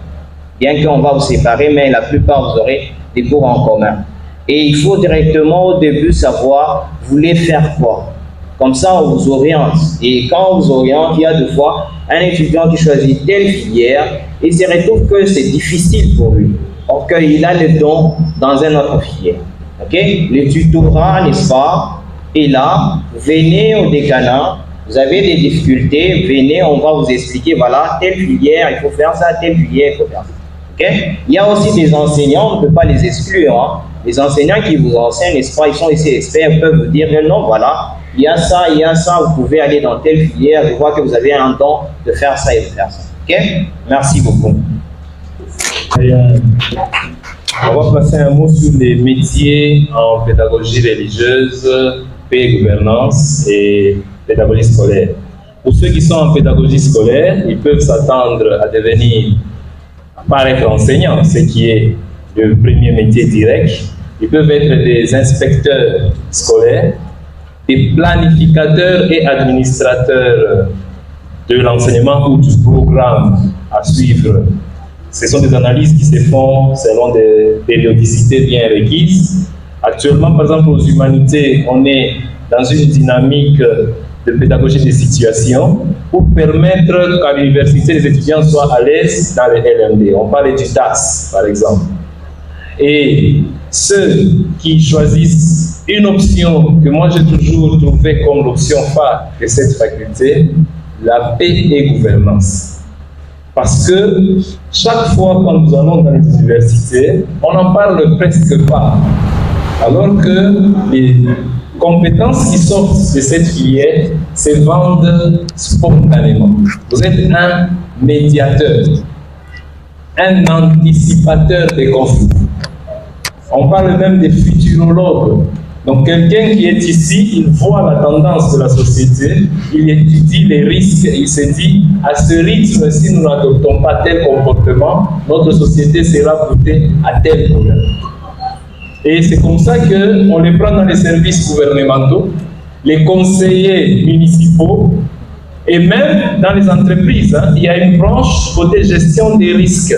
Bien qu'on va vous séparer, mais la plupart vous aurez des cours en commun. Et il faut directement au début savoir, vous voulez faire quoi. Comme ça, on vous oriente. Et quand on vous oriente, il y a deux fois un étudiant qui choisit telle filière et se retrouve que c'est difficile pour lui. Or qu'il a le don dans une autre filière. Ok? Le tutorat, n'est-ce pas? Et là, venez au décanat, vous avez des difficultés, venez, on va vous expliquer, voilà, telle filière, il faut faire ça, telle filière, il faut faire ça. Okay? Il y a aussi des enseignants, on ne peut pas les exclure. Hein. Les enseignants qui vous enseignent, n'est-ce pas, ils sont ici experts, peuvent vous dire non, voilà, il y a ça, vous pouvez aller dans telle filière, je vois que vous avez un don de faire ça et de faire ça. Ok? Merci beaucoup. On va passer un mot sur les métiers en pédagogie religieuse, paix et gouvernance et pédagogie scolaire. Pour ceux qui sont en pédagogie scolaire, ils peuvent s'attendre à devenir, par être enseignants, ce qui est le premier métier direct. Ils peuvent être des inspecteurs scolaires, des planificateurs et administrateurs de l'enseignement ou du programme à suivre. Ce sont des analyses qui se font selon des périodicités bien requises. Actuellement, par exemple, aux humanités, on est dans une dynamique de pédagogie des situations pour permettre qu'à l'université, les étudiants soient à l'aise dans les LMD. On parle du TAS, par exemple. Et ceux qui choisissent une option que moi j'ai toujours trouvée comme l'option phare de cette faculté, la paix et gouvernance. Parce que chaque fois quand nous allons dans les universités, on n'en parle presque pas. Alors que les compétences qui sortent de cette filière se vendent spontanément. Vous êtes un médiateur, un anticipateur des conflits. On parle même des futurologues. Donc quelqu'un qui est ici, il voit la tendance de la société, il étudie les risques et il se dit, à ce rythme, si nous n'adoptons pas tel comportement, notre société sera portée à tel problème. Et c'est comme ça qu'on les prend dans les services gouvernementaux, les conseillers municipaux, et même dans les entreprises. Hein, il y a une branche côté gestion des risques,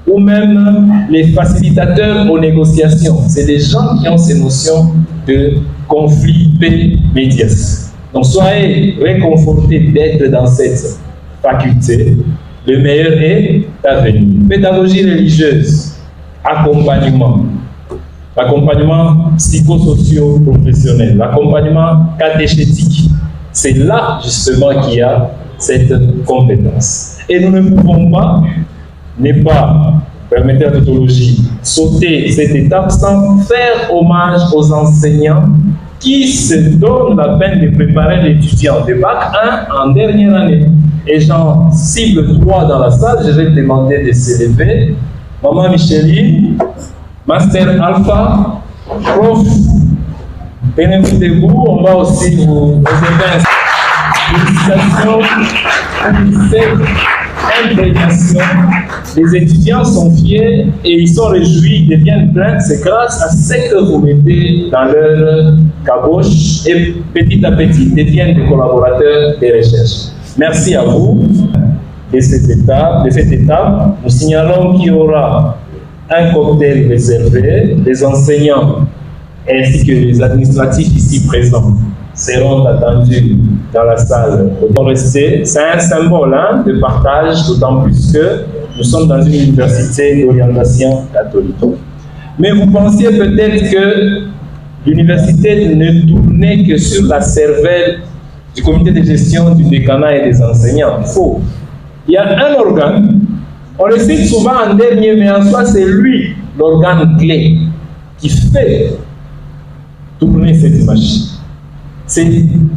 ou même les facilitateurs aux négociations. C'est des gens qui ont ces notions de conflit, paix, médiation. Donc soyez réconfortés d'être dans cette faculté. Le meilleur est à venir. Pédagogie religieuse, accompagnement. L'accompagnement psychosocio-professionnel, l'accompagnement catéchétique. C'est là justement qu'il y a cette compétence. Et nous ne pouvons pas, permettez la tautologie, sauter cette étape sans faire hommage aux enseignants qui se donnent la peine de préparer l'étudiant de Bac 1 en dernière année. Et j'en cible 3 dans la salle, je vais demander de s'élever. Maman Micheline, Master Alpha, prof, tenez-vous debout, on va aussi vous aider. Félicitations pour cette imprégnation. Les étudiants sont fiers et ils sont réjouis, ils deviennent pleins. C'est grâce à ce que vous mettez dans leur caboche et petit à petit deviennent des collaborateurs de recherche. Merci à vous de cette étape. Nous signalons qu'il y aura un cocktail réservé. Les enseignants ainsi que les administratifs ici présents seront attendus dans la salle. C'est un symbole de partage, d'autant plus que nous sommes dans une université d'orientation catholique. Mais vous pensiez peut-être que l'université ne tournait que sur la cervelle du comité de gestion du décanat et des enseignants. Faux. Il y a un organe, on le cite souvent en dernier, mais en soi c'est lui l'organe clé qui fait tourner cette machine. C'est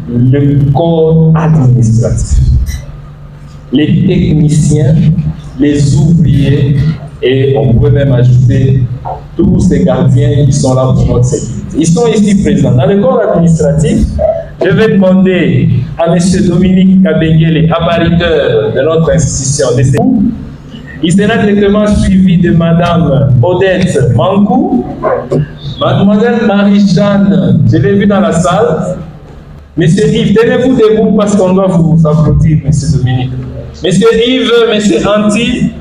le corps administratif. Les techniciens, les ouvriers, et on pourrait même ajouter tous ces gardiens qui sont là pour notre sécurité. Ils sont ici présents. Dans le corps administratif, je vais demander à M. Dominique Kabengele, abariteur de notre institution, il sera directement suivi de Mme Odette Mankou, Mademoiselle Marie-Jeanne, je l'ai vu dans la salle. Monsieur Yves, tenez-vous debout parce qu'on doit vous applaudir, Monsieur Dominique. Monsieur Yves, Monsieur Anti,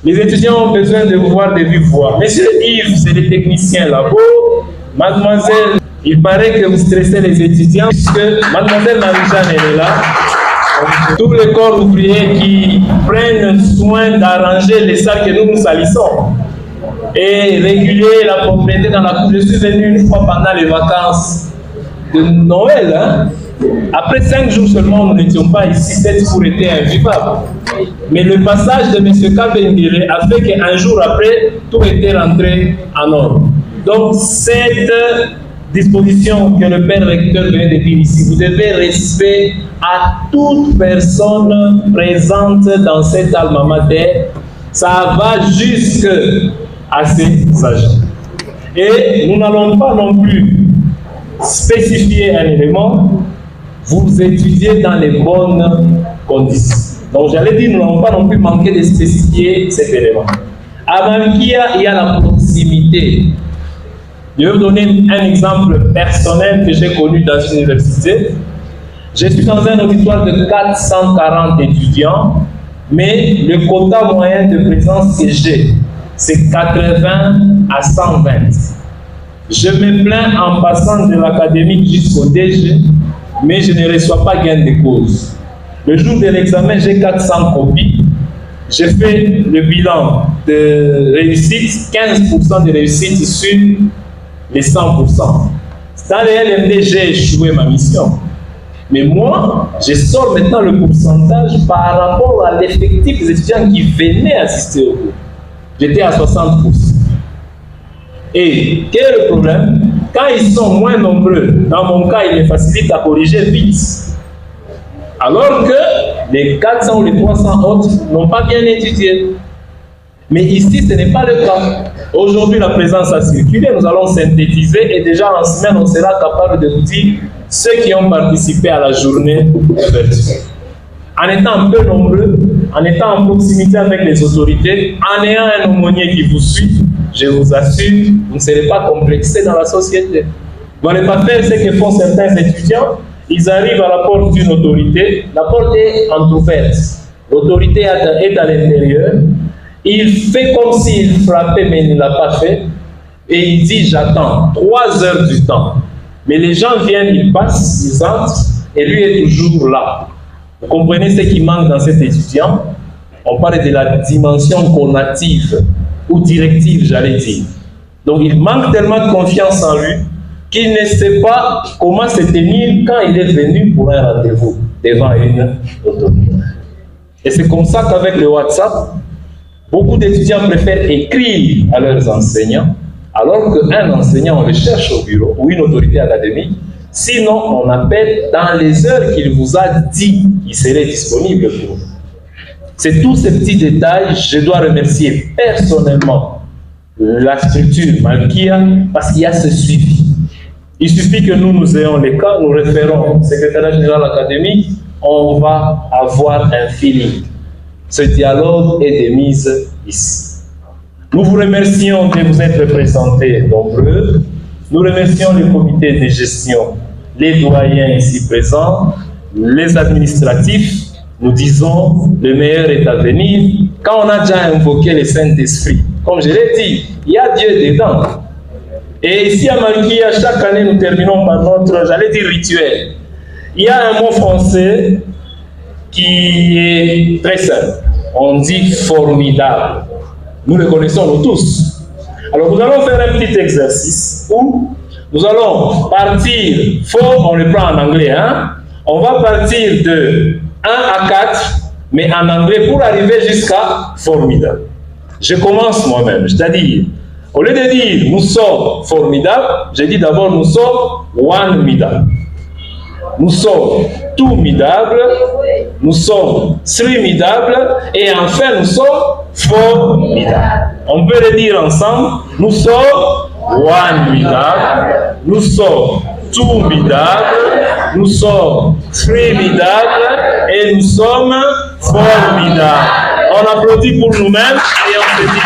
les étudiants ont besoin de vous voir de vive voix. Monsieur Yves, c'est le technicien là-bas. Mademoiselle, il paraît que vous stressez les étudiants puisque Mademoiselle Marie-Jeanne est là. Tous les corps ouvriers qui prennent soin d'arranger les salles que nous salissons. et réguler la propriété dans la cour. Je suis venu une fois pendant les vacances de Noël. Hein. Après 5 jours seulement, nous n'étions pas ici, cette cour était invivable. Mais le passage de M. Kabengele a fait qu'un jour après, tout était rentré en ordre. Donc, cette disposition que le père recteur vient de dire ici, vous devez respect à toute personne présente dans cet alma mater. Ça va jusqu'à ces agents. Et nous n'allons pas non plus spécifier un élément. Vous étudiez dans les bonnes conditions. Donc j'allais dire, nous n'avons pas non plus manqué de spécifier cet élément. À Malkia, il y a la proximité. Je vais vous donner un exemple personnel que j'ai connu dans une université. Je suis dans un auditoire de 440 étudiants, mais le quota moyen de présence que j'ai, c'est 80 à 120. Je me plains en passant de l'académique jusqu'au DG, mais je ne reçois pas gain de cause. Le jour de l'examen, j'ai 400 copies. J'ai fait le bilan de réussite, 15% de réussite sur les 100%. Dans les LMD, j'ai échoué ma mission. Mais moi, je sors maintenant le pourcentage par rapport à l'effectif des étudiants qui venaient assister au cours. J'étais à 60%. Et quel est le problème? Quand ils sont moins nombreux, dans mon cas, il est facilite à corriger vite. Alors que les 400 ou les 300 autres n'ont pas bien étudié. Mais ici, ce n'est pas le cas. Aujourd'hui, la présence a circulé, nous allons synthétiser et déjà en semaine, on sera capable de vous dire ceux qui ont participé à la journée d'ouverture. En étant un peu nombreux, en étant en proximité avec les autorités, en ayant un aumônier qui vous suit, je vous assure, vous ne serez pas complexés dans la société. Vous n'allez pas faire ce que font certains étudiants. Ils arrivent à la porte d'une autorité, la porte est entrouverte, l'autorité est à l'intérieur, il fait comme s'il frappait mais il ne l'a pas fait, et il dit j'attends 3 heures du temps. Mais les gens viennent, ils passent, ils entrent, et lui est toujours là. Vous comprenez ce qui manque dans cet étudiant? On parle de la dimension conative, ou directive j'allais dire. Donc il manque tellement de confiance en lui, qu'il ne sait pas comment se tenir quand il est venu pour un rendez-vous devant une autorité. Et c'est comme ça qu'avec le WhatsApp, beaucoup d'étudiants préfèrent écrire à leurs enseignants, alors qu'un enseignant, on le cherche au bureau, ou une autorité académique, sinon on appelle dans les heures qu'il vous a dit qu'il serait disponible pour vous. C'est tous ces petits détails, je dois remercier personnellement la structure Malkia, parce qu'il y a ce suivi. Il suffit que nous ayons les cas, nous référons au secrétariat général académique, on va avoir un feeling. Ce dialogue est de mise ici. Nous vous remercions de vous être présentés nombreux. Nous remercions le comité de gestion, les doyens ici présents, les administratifs. Nous disons le meilleur est à venir. Quand on a déjà invoqué le Saint-Esprit, comme je l'ai dit, il y a Dieu dedans. Et ici à Malkia, chaque année, nous terminons par notre, j'allais dire, rituel. Il y a un mot français qui est très simple. On dit formidable. Nous le connaissons nous tous. Alors nous allons faire un petit exercice où nous allons partir, on le prend en anglais, hein? On va partir de 1 à 4, mais en anglais pour arriver jusqu'à formidable. Je commence moi-même, c'est-à-dire, au lieu de dire nous sommes formidables, je dis d'abord nous sommes one-midable. Nous sommes two-midables, nous sommes three-midables et enfin nous sommes formidables. On peut le dire ensemble, nous sommes one-midable, nous sommes two-midables, nous sommes three-midables et nous sommes formidables. On applaudit pour nous-mêmes et on se dit